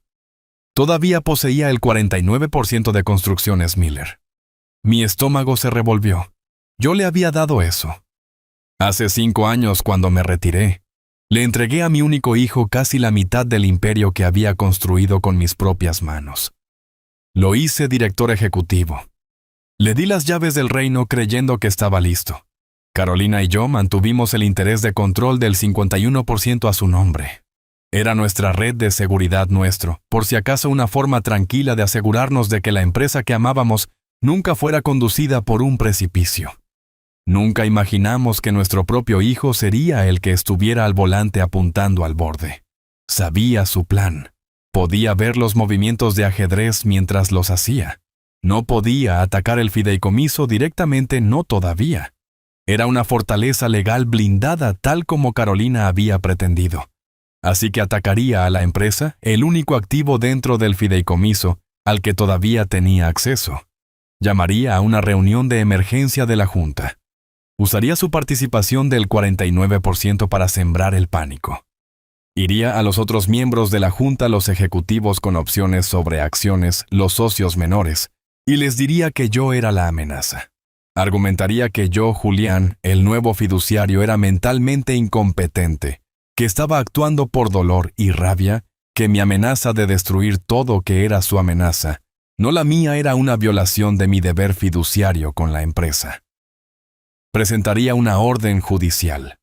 Todavía poseía el 49% de Construcciones Miller. Mi estómago se revolvió. Yo le había dado eso. Hace 5 años, cuando me retiré, le entregué a mi único hijo casi la mitad del imperio que había construido con mis propias manos. Lo hice director ejecutivo. Le di las llaves del reino creyendo que estaba listo. Carolina y yo mantuvimos el interés de control del 51% a su nombre. Era nuestra red de seguridad por si acaso una forma tranquila de asegurarnos de que la empresa que amábamos nunca fuera conducida por un precipicio. Nunca imaginamos que nuestro propio hijo sería el que estuviera al volante apuntando al borde. Sabía su plan. Podía ver los movimientos de ajedrez mientras los hacía. No podía atacar el fideicomiso directamente, no todavía. Era una fortaleza legal blindada tal como Carolina había pretendido. Así que atacaría a la empresa, el único activo dentro del fideicomiso al que todavía tenía acceso. Llamaría a una reunión de emergencia de la Junta. Usaría su participación del 49% para sembrar el pánico. Iría a los otros miembros de la Junta, los ejecutivos con opciones sobre acciones, los socios menores, y les diría que yo era la amenaza. Argumentaría que yo, Julián, el nuevo fiduciario, era mentalmente incompetente, que estaba actuando por dolor y rabia, que mi amenaza de destruir todo que era su amenaza, no la mía, era una violación de mi deber fiduciario con la empresa. Presentaría una orden judicial.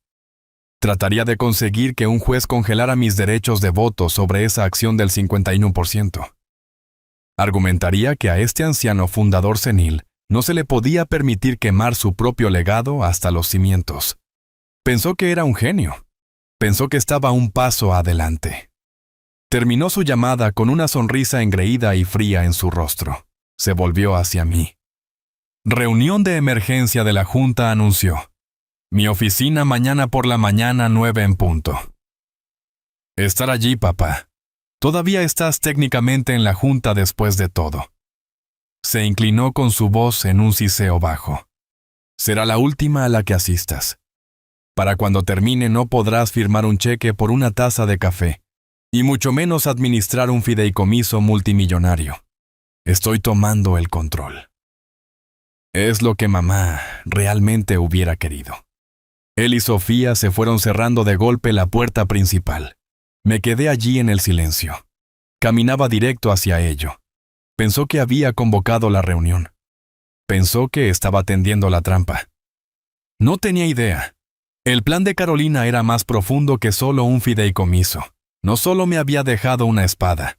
Trataría de conseguir que un juez congelara mis derechos de voto sobre esa acción del 51%. Argumentaría que a este anciano fundador senil no se le podía permitir quemar su propio legado hasta los cimientos. Pensó que era un genio. Pensó que estaba un paso adelante. Terminó su llamada con una sonrisa engreída y fría en su rostro. Se volvió hacia mí. Reunión de emergencia de la Junta, anunció. Mi oficina mañana por la mañana 9 en punto. Estar allí, papá. Todavía estás técnicamente en la Junta después de todo. Se inclinó con su voz en un siseo bajo. Será la última a la que asistas. Para cuando termine no podrás firmar un cheque por una taza de café, y mucho menos administrar un fideicomiso multimillonario. Estoy tomando el control. Es lo que mamá realmente hubiera querido. Él y Sofía se fueron cerrando de golpe la puerta principal. Me quedé allí en el silencio. Caminaba directo hacia ello. Pensó que había convocado la reunión. Pensó que estaba tendiendo la trampa. No tenía idea. El plan de Carolina era más profundo que solo un fideicomiso. No solo me había dejado una espada.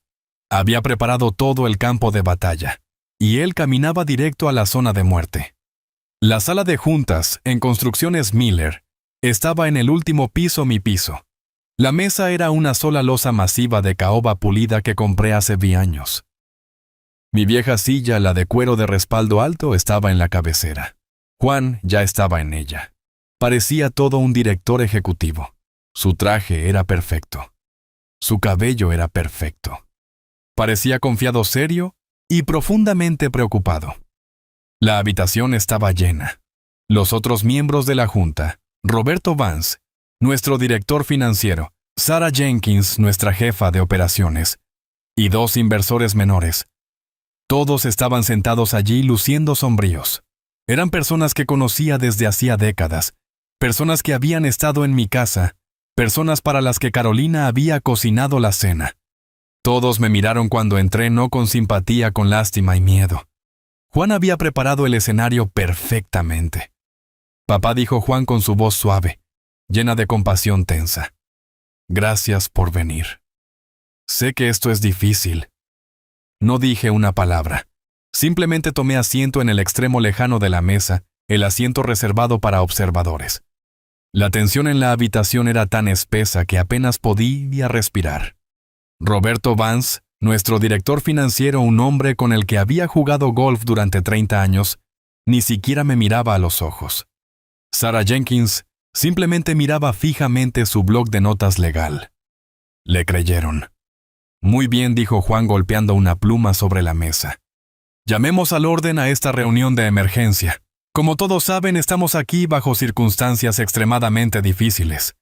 Había preparado todo el campo de batalla. Y él caminaba directo a la zona de muerte. La sala de juntas, en Construcciones Miller, estaba en el último piso, mi piso. La mesa era una sola losa masiva de caoba pulida que compré hace años. Mi vieja silla, la de cuero de respaldo alto, estaba en la cabecera. Juan ya estaba en ella. Parecía todo un director ejecutivo. Su traje era perfecto. Su cabello era perfecto. Parecía confiado, serio y profundamente preocupado. La habitación estaba llena. Los otros miembros de la Junta, Roberto Vance, nuestro director financiero, Sarah Jenkins, nuestra jefa de operaciones, y 2 inversores menores. Todos estaban sentados allí luciendo sombríos. Eran personas que conocía desde hacía décadas, personas que habían estado en mi casa, personas para las que Carolina había cocinado la cena. Todos me miraron cuando entré, no con simpatía, con lástima y miedo. Juan había preparado el escenario perfectamente. Papá, dijo Juan con su voz suave, llena de compasión tensa. Gracias por venir. Sé que esto es difícil. No dije una palabra. Simplemente tomé asiento en el extremo lejano de la mesa, el asiento reservado para observadores. La tensión en la habitación era tan espesa que apenas podía respirar. Roberto Vance, nuestro director financiero, un hombre con el que había jugado golf durante 30 años, ni siquiera me miraba a los ojos. Sarah Jenkins simplemente miraba fijamente su bloc de notas legal. Le creyeron. Muy bien, dijo Juan golpeando una pluma sobre la mesa. Llamemos al orden a esta reunión de emergencia. Como todos saben, estamos aquí bajo circunstancias extremadamente difíciles.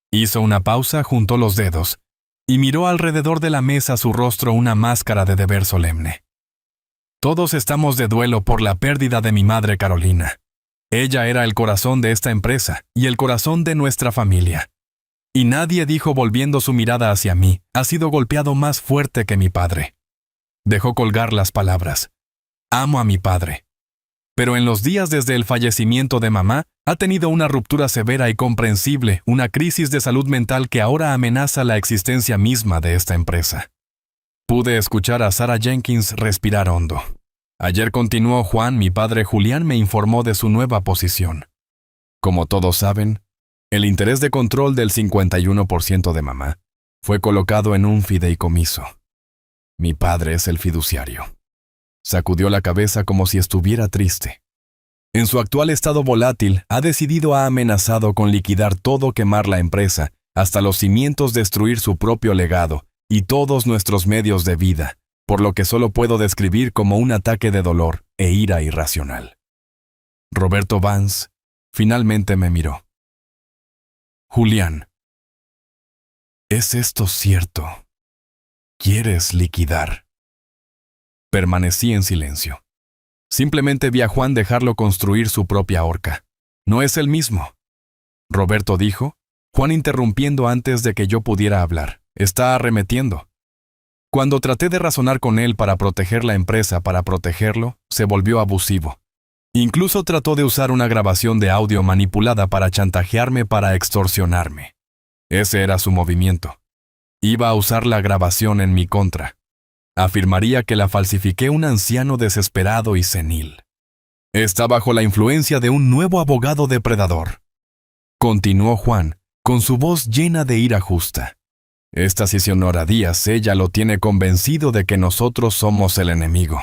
Hizo una pausa, juntó los dedos, y miró alrededor de la mesa su rostro una máscara de deber solemne. Todos estamos de duelo por la pérdida de mi madre Carolina. Ella era el corazón de esta empresa y el corazón de nuestra familia. Y nadie, dijo volviendo su mirada hacia mí, ha sido golpeado más fuerte que mi padre. Dejó colgar las palabras. Amo a mi padre. Pero en los días desde el fallecimiento de mamá, ha tenido una ruptura severa y comprensible, una crisis de salud mental que ahora amenaza la existencia misma de esta empresa. Pude escuchar a Sarah Jenkins respirar hondo. Ayer, continuó Juan, mi padre Julián me informó de su nueva posición. Como todos saben, el interés de control del 51% de mamá fue colocado en un fideicomiso. Mi padre es el fiduciario. Sacudió la cabeza como si estuviera triste. En su actual estado volátil, ha amenazado con liquidar todo, quemar la empresa, hasta los cimientos, destruir su propio legado y todos nuestros medios de vida, por lo que solo puedo describir como un ataque de dolor e ira irracional. Roberto Vance finalmente me miró. Julián, ¿es esto cierto? ¿Quieres liquidar? Permanecí en silencio. Simplemente vi a Juan dejarlo construir su propia horca. No es el mismo. Roberto dijo, Juan interrumpiendo antes de que yo pudiera hablar. Está arremetiendo. Cuando traté de razonar con él para proteger la empresa, para protegerlo, se volvió abusivo. Incluso trató de usar una grabación de audio manipulada para chantajearme, para extorsionarme. Ese era su movimiento. Iba a usar la grabación en mi contra. Afirmaría que la falsifiqué un anciano desesperado y senil. Está bajo la influencia de un nuevo abogado depredador. Continuó Juan, con su voz llena de ira justa. Esta Sionora Díaz, ella lo tiene convencido de que nosotros somos el enemigo.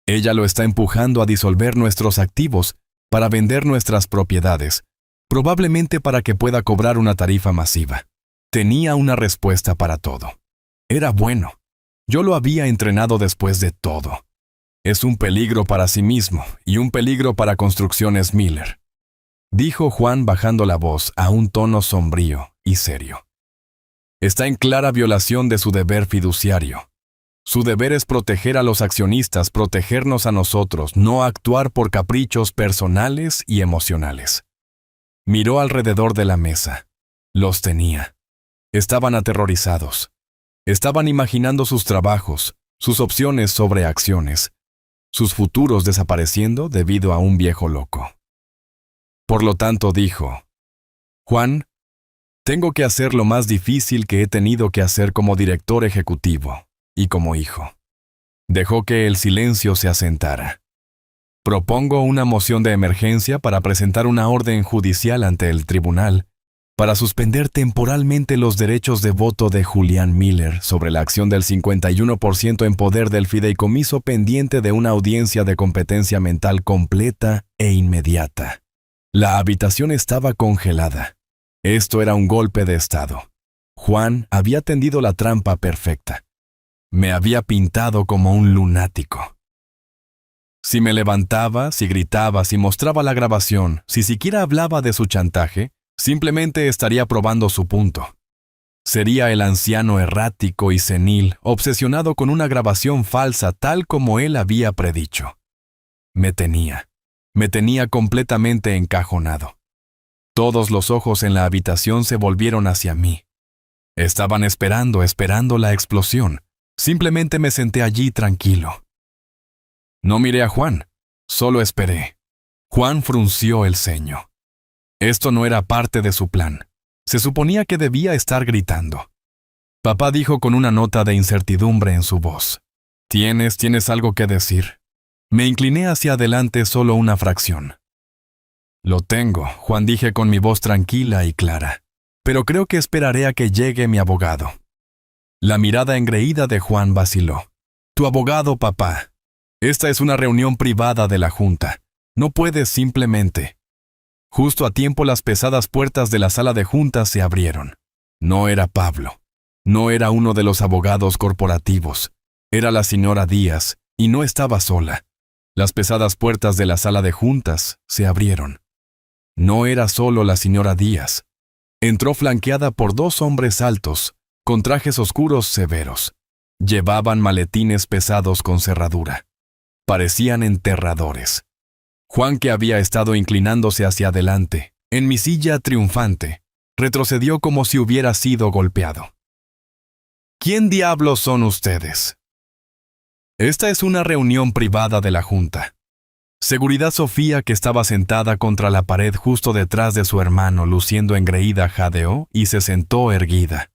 Ella lo está empujando a disolver nuestros activos para vender nuestras propiedades, probablemente para que pueda cobrar una tarifa masiva. Tenía una respuesta para todo. Era bueno. Yo lo había entrenado después de todo. Es un peligro para sí mismo y un peligro para Construcciones Miller, dijo Juan bajando la voz a un tono sombrío y serio. Está en clara violación de su deber fiduciario. Su deber es proteger a los accionistas, protegernos a nosotros, no actuar por caprichos personales y emocionales. Miró alrededor de la mesa. Los tenía. Estaban aterrorizados. Estaban imaginando sus trabajos, sus opciones sobre acciones, sus futuros desapareciendo debido a un viejo loco. Por lo tanto, dijo, Juan, tengo que hacer lo más difícil que he tenido que hacer como director ejecutivo y como hijo. Dejó que el silencio se asentara. Propongo una moción de emergencia para presentar una orden judicial ante el tribunal para suspender temporalmente los derechos de voto de Julián Miller sobre la acción del 51% en poder del fideicomiso pendiente de una audiencia de competencia mental completa e inmediata. La habitación estaba congelada. Esto era un golpe de estado. Juan había tendido la trampa perfecta. Me había pintado como un lunático. Si me levantaba, si gritaba, si mostraba la grabación, si siquiera hablaba de su chantaje, simplemente estaría probando su punto. Sería el anciano errático y senil, obsesionado con una grabación falsa tal como él había predicho. Me tenía completamente encajonado. Todos los ojos en la habitación se volvieron hacia mí. Estaban esperando la explosión. Simplemente me senté allí tranquilo. No miré a Juan, solo esperé. Juan frunció el ceño. Esto no era parte de su plan. Se suponía que debía estar gritando. Papá dijo con una nota de incertidumbre en su voz. ¿Tienes algo que decir? Me incliné hacia adelante solo una fracción. Lo tengo, Juan, dije con mi voz tranquila y clara. Pero creo que esperaré a que llegue mi abogado. La mirada engreída de Juan vaciló. Tu abogado, papá. Esta es una reunión privada de la Junta. No puedes simplemente... Justo a tiempo las pesadas puertas de la sala de juntas se abrieron. No era Pablo. No era uno de los abogados corporativos. Era la señora Díaz, y no estaba sola. Las pesadas puertas de la sala de juntas se abrieron. No era solo la señora Díaz. Entró flanqueada por dos hombres altos, con trajes oscuros severos. Llevaban maletines pesados con cerradura. Parecían enterradores. Juan, que había estado inclinándose hacia adelante, en mi silla triunfante, retrocedió como si hubiera sido golpeado. ¿Quién diablos son ustedes? Esta es una reunión privada de la Junta. Seguridad Sofía, que estaba sentada contra la pared justo detrás de su hermano, luciendo engreída, jadeó y se sentó erguida.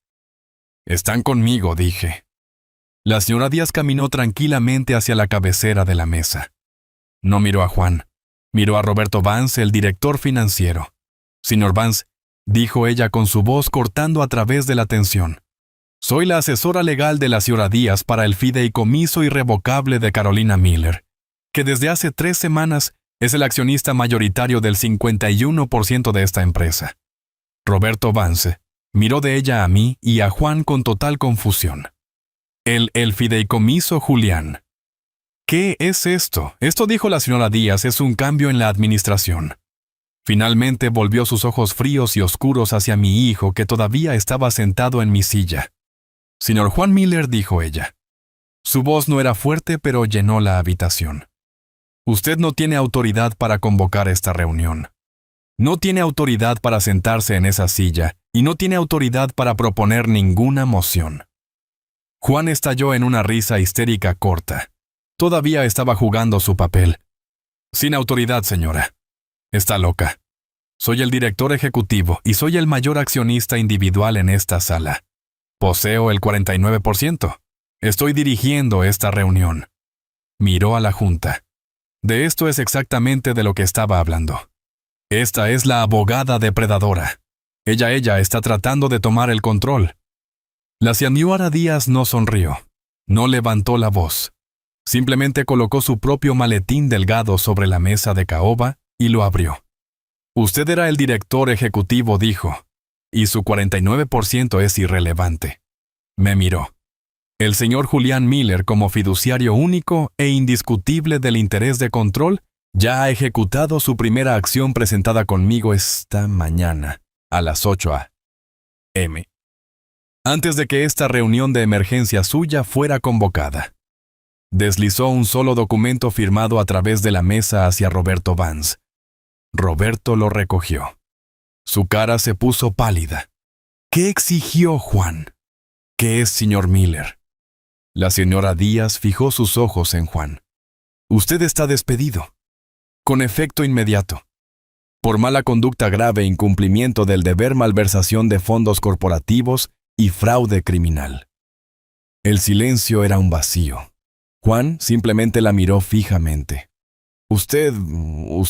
«Están conmigo», dije. La señora Díaz caminó tranquilamente hacia la cabecera de la mesa. No miró a Juan. Miró a Roberto Vance, el director financiero. «Señor Vance», dijo ella con su voz cortando a través de la tensión. «Soy la asesora legal de la señora Díaz para el fideicomiso irrevocable de Carolina Miller, que desde hace 3 semanas es el accionista mayoritario del 51% de esta empresa». Roberto Vance miró de ella a mí y a Juan con total confusión. El fideicomiso, Julián. ¿Qué es esto? Esto, dijo la señora Díaz, es un cambio en la administración. Finalmente volvió sus ojos fríos y oscuros hacia mi hijo, que todavía estaba sentado en mi silla. «Señor Juan Miller», dijo ella. Su voz no era fuerte, pero llenó la habitación. «Usted no tiene autoridad para convocar esta reunión. No tiene autoridad para sentarse en esa silla y no tiene autoridad para proponer ninguna moción». Juan estalló en una risa histérica corta. Todavía estaba jugando su papel. «Sin autoridad, señora. Está loca. Soy el director ejecutivo y soy el mayor accionista individual en esta sala. Poseo el 49%. Estoy dirigiendo esta reunión». Miró a la junta. De esto es exactamente de lo que estaba hablando. Esta es la abogada depredadora. Ella está tratando de tomar el control. La señora Díaz no sonrió. No levantó la voz. Simplemente colocó su propio maletín delgado sobre la mesa de caoba y lo abrió. «Usted era el director ejecutivo», dijo, «y su 49% es irrelevante». Me miró. «El señor Julián Miller, como fiduciario único e indiscutible del interés de control, ya ha ejecutado su primera acción presentada conmigo esta mañana, a las 8 a.m., antes de que esta reunión de emergencia suya fuera convocada». Deslizó un solo documento firmado a través de la mesa hacia Roberto Vance. Roberto lo recogió. Su cara se puso pálida. «¿Qué exigió Juan?» «¿Qué es, señor Miller?» La señora Díaz fijó sus ojos en Juan. «Usted está despedido. Con efecto inmediato. Por mala conducta grave, incumplimiento del deber, malversación de fondos corporativos y fraude criminal». El silencio era un vacío. Juan simplemente la miró fijamente. Usted no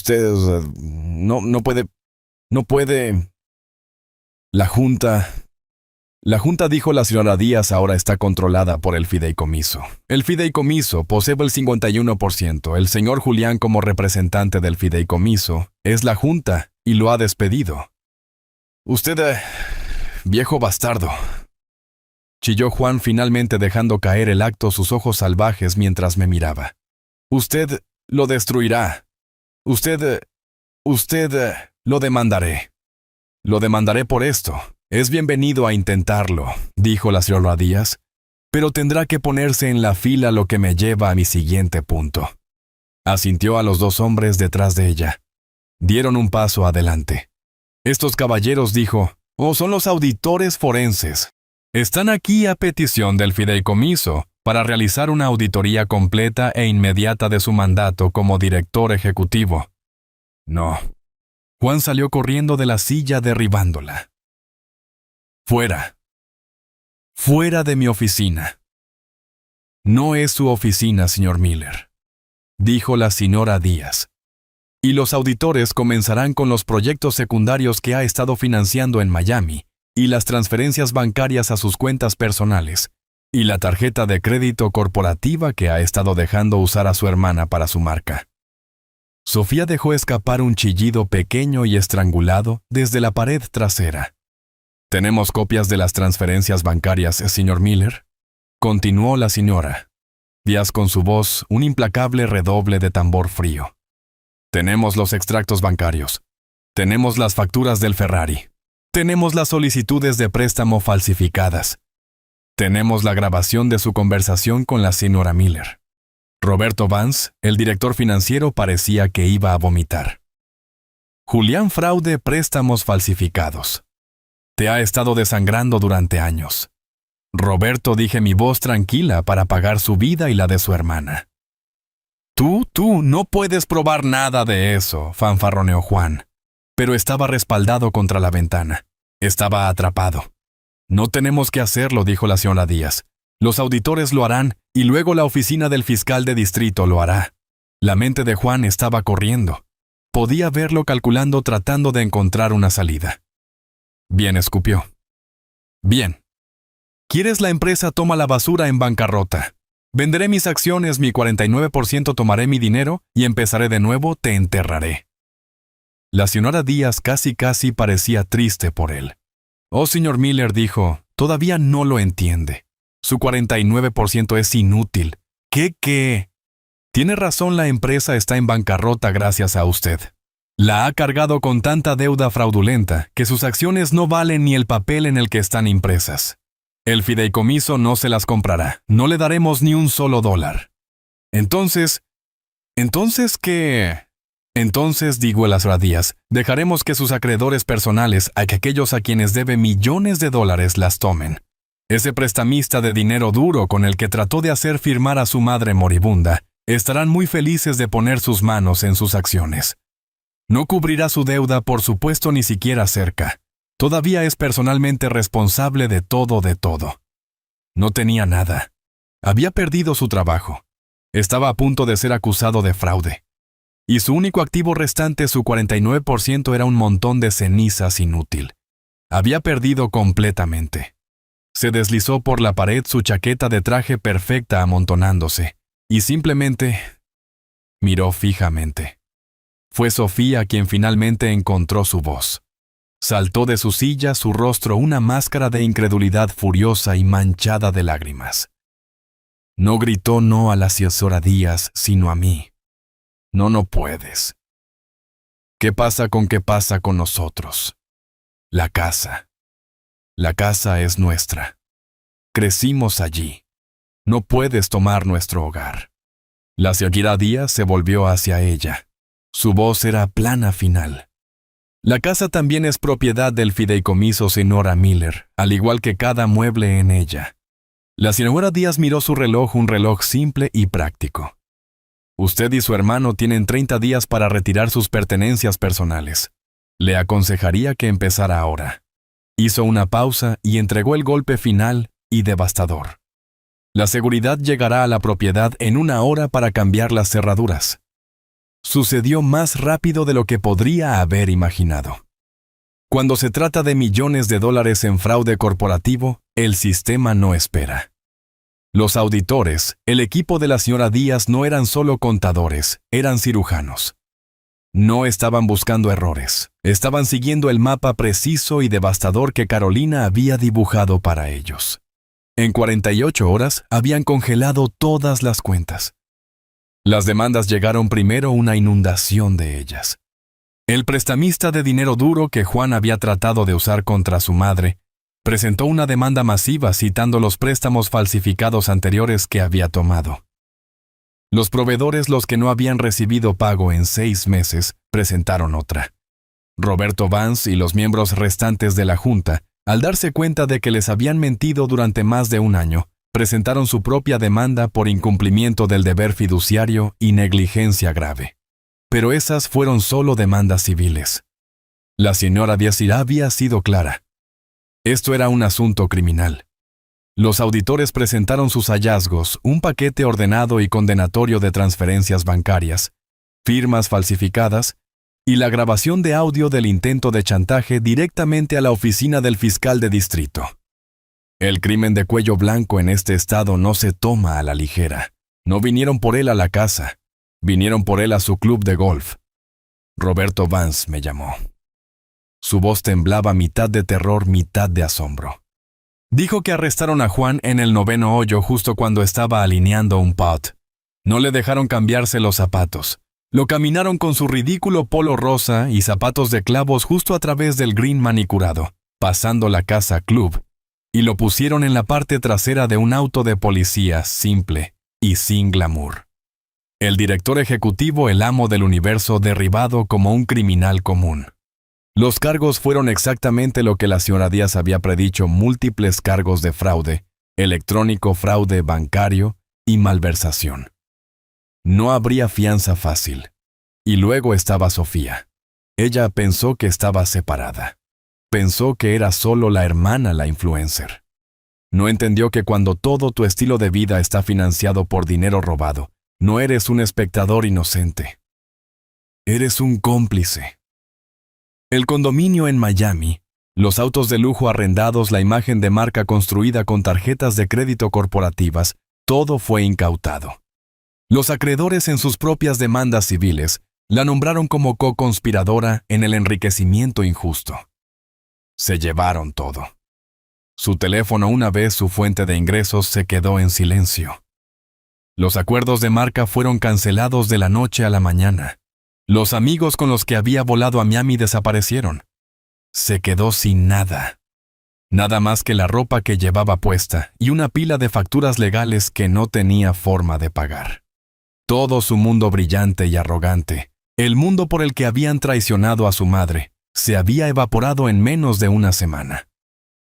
puede. La Junta, dijo la señora Díaz, ahora está controlada por el fideicomiso. El fideicomiso posee el 51%. El señor Julián, como representante del fideicomiso, es la Junta y lo ha despedido. Usted, viejo bastardo. Chilló Juan, finalmente dejando caer el acto sus ojos salvajes mientras me miraba. Usted lo destruirá. Usted lo demandaré. Lo demandaré por esto. Es bienvenido a intentarlo, dijo la señora Díaz, pero tendrá que ponerse en la fila, lo que me lleva a mi siguiente punto. Asintió a los dos hombres detrás de ella. Dieron un paso adelante. Estos caballeros, dijo, son los auditores forenses. Están aquí a petición del fideicomiso para realizar una auditoría completa e inmediata de su mandato como director ejecutivo. No. Juan salió corriendo de la silla derribándola. «Fuera. Fuera de mi oficina». «No es su oficina, señor Miller», dijo la señora Díaz. «Y los auditores comenzarán con los proyectos secundarios que ha estado financiando en Miami, y las transferencias bancarias a sus cuentas personales, y la tarjeta de crédito corporativa que ha estado dejando usar a su hermana para su marca». Sofía dejó escapar un chillido pequeño y estrangulado desde la pared trasera. ¿Tenemos copias de las transferencias bancarias, señor Miller? Continuó la señora Díaz con su voz un implacable redoble de tambor frío. Tenemos los extractos bancarios. Tenemos las facturas del Ferrari. Tenemos las solicitudes de préstamo falsificadas. Tenemos la grabación de su conversación con la señora Miller. Roberto Vance, el director financiero, parecía que iba a vomitar. Julián Fraude, préstamos falsificados. Te ha estado desangrando durante años. Roberto, dije mi voz tranquila para pagar su vida y la de su hermana. Tú, no puedes probar nada de eso, fanfarroneó Juan. Pero estaba respaldado contra la ventana. Estaba atrapado. No tenemos que hacerlo, dijo la señora Díaz. Los auditores lo harán y luego la oficina del fiscal de distrito lo hará. La mente de Juan estaba corriendo. Podía verlo calculando tratando de encontrar una salida. Bien, escupió. Bien. ¿Quieres la empresa toma la basura en bancarrota? Venderé mis acciones, mi 49% tomaré mi dinero y empezaré de nuevo, te enterraré. La señora Díaz casi parecía triste por él. Oh, señor Miller, dijo, todavía no lo entiende. Su 49% es inútil. ¿Qué? Tiene razón, la empresa está en bancarrota gracias a usted. La ha cargado con tanta deuda fraudulenta que sus acciones no valen ni el papel en el que están impresas. El fideicomiso no se las comprará. No le daremos ni un solo dólar. ¿Entonces qué? Entonces, dijo el señora Díaz, dejaremos que sus acreedores personales, aquellos a quienes debe millones de dólares, las tomen. Ese prestamista de dinero duro con el que trató de hacer firmar a su madre moribunda, estarán muy felices de poner sus manos en sus acciones. No cubrirá su deuda, por supuesto, ni siquiera cerca. Todavía es personalmente responsable de todo. No tenía nada. Había perdido su trabajo. Estaba a punto de ser acusado de fraude. Y su único activo restante, su 49%, era un montón de cenizas inútil. Había perdido completamente. Se deslizó por la pared, su chaqueta de traje perfecta amontonándose, y simplemente miró fijamente. Fue Sofía quien finalmente encontró su voz. Saltó de su silla, su rostro una máscara de incredulidad furiosa y manchada de lágrimas. No gritó no a la señora Díaz, sino a mí. No puedes. ¿Qué pasa con nosotros? La casa. La casa es nuestra. Crecimos allí. No puedes tomar nuestro hogar. La señora Díaz se volvió hacia ella. Su voz era plana final. La casa también es propiedad del fideicomiso señora Miller, al igual que cada mueble en ella. La señora Díaz miró su reloj, un reloj simple y práctico. Usted y su hermano tienen 30 días para retirar sus pertenencias personales. Le aconsejaría que empezara ahora. Hizo una pausa y entregó el golpe final y devastador. La seguridad llegará a la propiedad en 1 hora para cambiar las cerraduras. Sucedió más rápido de lo que podría haber imaginado. Cuando se trata de millones de dólares en fraude corporativo, el sistema no espera. Los auditores, el equipo de la señora Díaz, no eran solo contadores, eran cirujanos. No estaban buscando errores, estaban siguiendo el mapa preciso y devastador que Carolina había dibujado para ellos. En 48 horas habían congelado todas las cuentas. Las demandas llegaron primero, una inundación de ellas. El prestamista de dinero duro que Juan había tratado de usar contra su madre, presentó una demanda masiva citando los préstamos falsificados anteriores que había tomado. Los proveedores, los que no habían recibido pago en 6 meses, presentaron otra. Roberto Vance y los miembros restantes de la Junta, al darse cuenta de que les habían mentido durante más de 1 año, presentaron su propia demanda por incumplimiento del deber fiduciario y negligencia grave. Pero esas fueron solo demandas civiles. La señora Díaz había sido clara. Esto era un asunto criminal. Los auditores presentaron sus hallazgos, un paquete ordenado y condenatorio de transferencias bancarias, firmas falsificadas y la grabación de audio del intento de chantaje directamente a la oficina del fiscal de distrito. El crimen de cuello blanco en este estado no se toma a la ligera. No vinieron por él a la casa, vinieron por él a su club de golf. Roberto Vance me llamó. Su voz temblaba mitad de terror, mitad de asombro. Dijo que arrestaron a Juan en el 9º hoyo justo cuando estaba alineando un putt. No le dejaron cambiarse los zapatos. Lo caminaron con su ridículo polo rosa y zapatos de clavos justo a través del green manicurado, pasando la casa club, y lo pusieron en la parte trasera de un auto de policía simple y sin glamour. El director ejecutivo, el amo del universo, derribado como un criminal común. Los cargos fueron exactamente lo que la señora Díaz había predicho: múltiples cargos de fraude, electrónico, fraude bancario y malversación. No habría fianza fácil. Y luego estaba Sofía. Ella pensó que estaba separada. Pensó que era solo la hermana la influencer. No entendió que cuando todo tu estilo de vida está financiado por dinero robado, no eres un espectador inocente. Eres un cómplice. El condominio en Miami, los autos de lujo arrendados, la imagen de marca construida con tarjetas de crédito corporativas, todo fue incautado. Los acreedores en sus propias demandas civiles la nombraron como co-conspiradora en el enriquecimiento injusto. Se llevaron todo. Su teléfono, una vez su fuente de ingresos, se quedó en silencio. Los acuerdos de marca fueron cancelados de la noche a la mañana. Los amigos con los que había volado a Miami desaparecieron. Se quedó sin nada. Nada más que la ropa que llevaba puesta y una pila de facturas legales que no tenía forma de pagar. Todo su mundo brillante y arrogante, el mundo por el que habían traicionado a su madre, se había evaporado en menos de una semana.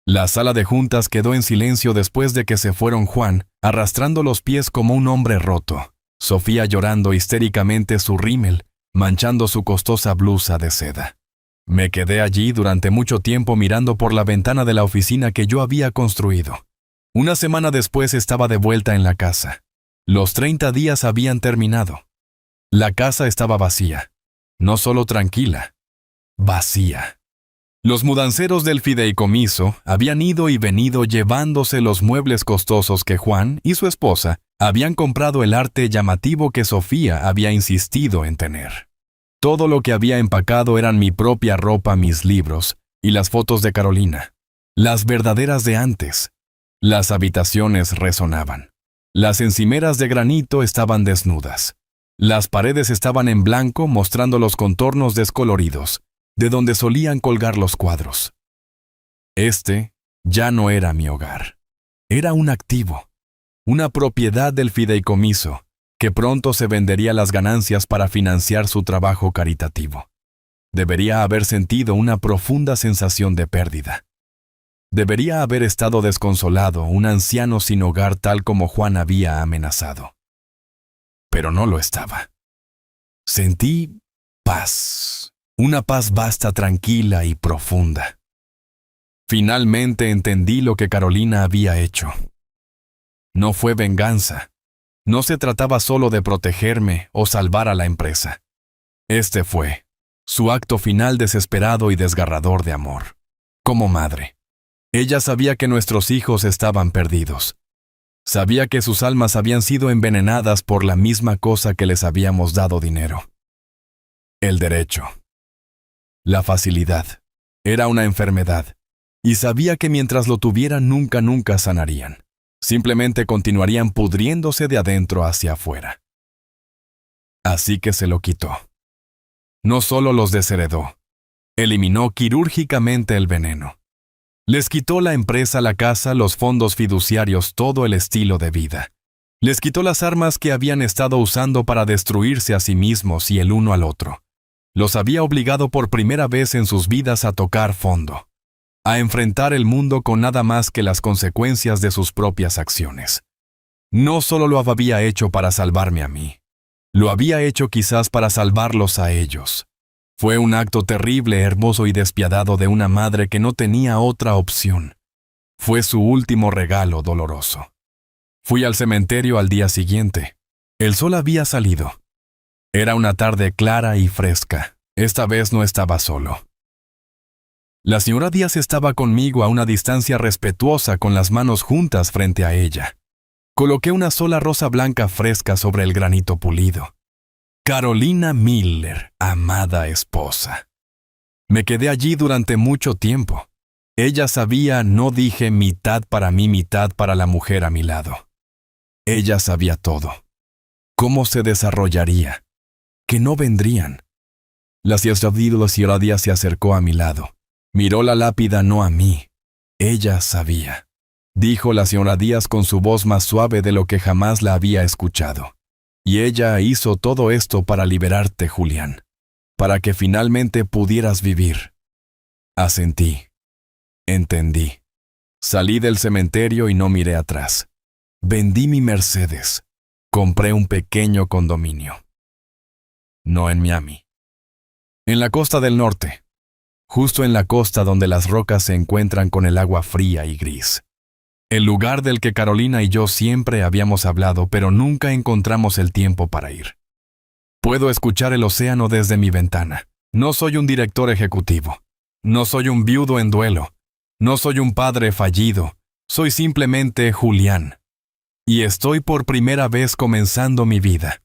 La sala de juntas quedó en silencio después de que se fueron Juan, arrastrando los pies como un hombre roto, Sofía llorando histéricamente su rímel, manchando su costosa blusa de seda. Me quedé allí durante mucho tiempo mirando por la ventana de la oficina que yo había construido. Una semana después estaba de vuelta en la casa. Los 30 días habían terminado. La casa estaba vacía. No solo tranquila, vacía. Los mudanceros del fideicomiso habían ido y venido llevándose los muebles costosos que Juan y su esposa habían comprado, el arte llamativo que Sofía había insistido en tener. Todo lo que había empacado eran mi propia ropa, mis libros y las fotos de Carolina, las verdaderas de antes. Las habitaciones resonaban. Las encimeras de granito estaban desnudas. Las paredes estaban en blanco, mostrando los contornos descoloridos, de donde solían colgar los cuadros. Este ya no era mi hogar. Era un activo, una propiedad del fideicomiso, que pronto se vendería las ganancias para financiar su trabajo caritativo. Debería haber sentido una profunda sensación de pérdida. Debería haber estado desconsolado, un anciano sin hogar tal como Juan había amenazado. Pero no lo estaba. Sentí paz, una paz vasta, tranquila y profunda. Finalmente entendí lo que Carolina había hecho. No fue venganza. No se trataba solo de protegerme o salvar a la empresa. Este fue su acto final desesperado y desgarrador de amor. Como madre, ella sabía que nuestros hijos estaban perdidos. Sabía que sus almas habían sido envenenadas por la misma cosa que les habíamos dado dinero. El derecho. La facilidad. Era una enfermedad. Y sabía que mientras lo tuvieran nunca sanarían. Simplemente continuarían pudriéndose de adentro hacia afuera. Así que se lo quitó. No solo los desheredó, eliminó quirúrgicamente el veneno. Les quitó la empresa, la casa, los fondos fiduciarios, todo el estilo de vida. Les quitó las armas que habían estado usando para destruirse a sí mismos y el uno al otro. Los había obligado por primera vez en sus vidas a tocar fondo, a enfrentar el mundo con nada más que las consecuencias de sus propias acciones. No solo lo había hecho para salvarme a mí, lo había hecho quizás para salvarlos a ellos. Fue un acto terrible, hermoso y despiadado de una madre que no tenía otra opción. Fue su último regalo doloroso. Fui al cementerio al día siguiente. El sol había salido. Era una tarde clara y fresca. Esta vez no estaba solo. La señora Díaz estaba conmigo a una distancia respetuosa, con las manos juntas frente a ella. Coloqué una sola rosa blanca fresca sobre el granito pulido. Carolina Miller, amada esposa. Me quedé allí durante mucho tiempo. Ella sabía, no dije mitad para mí, mitad para la mujer a mi lado. Ella sabía todo. ¿Cómo se desarrollaría? Que no vendrían. La señora Díaz se acercó a mi lado. Miró la lápida, no a mí. Ella sabía. Dijo la señora Díaz con su voz más suave de lo que jamás la había escuchado. Y ella hizo todo esto para liberarte, Julián. Para que finalmente pudieras vivir. Asentí. Entendí. Salí del cementerio y no miré atrás. Vendí mi Mercedes. Compré un pequeño condominio. No en Miami. En la costa del norte. Justo en la costa donde las rocas se encuentran con el agua fría y gris. El lugar del que Carolina y yo siempre habíamos hablado, pero nunca encontramos el tiempo para ir. Puedo escuchar el océano desde mi ventana. No soy un director ejecutivo. No soy un viudo en duelo. No soy un padre fallido. Soy simplemente Julián. Y estoy por primera vez comenzando mi vida.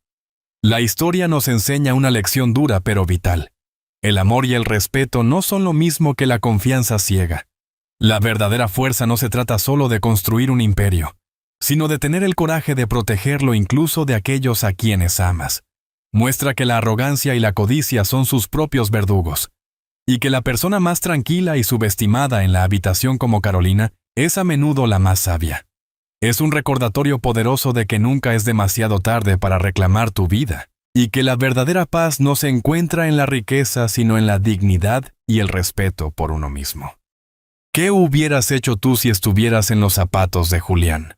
La historia nos enseña una lección dura pero vital. El amor y el respeto no son lo mismo que la confianza ciega. La verdadera fuerza no se trata solo de construir un imperio, sino de tener el coraje de protegerlo incluso de aquellos a quienes amas. Muestra que la arrogancia y la codicia son sus propios verdugos, y que la persona más tranquila y subestimada en la habitación como Carolina es a menudo la más sabia. Es un recordatorio poderoso de que nunca es demasiado tarde para reclamar tu vida, y que la verdadera paz no se encuentra en la riqueza, sino en la dignidad y el respeto por uno mismo. ¿Qué hubieras hecho tú si estuvieras en los zapatos de Julián?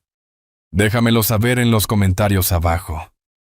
Déjamelo saber en los comentarios abajo.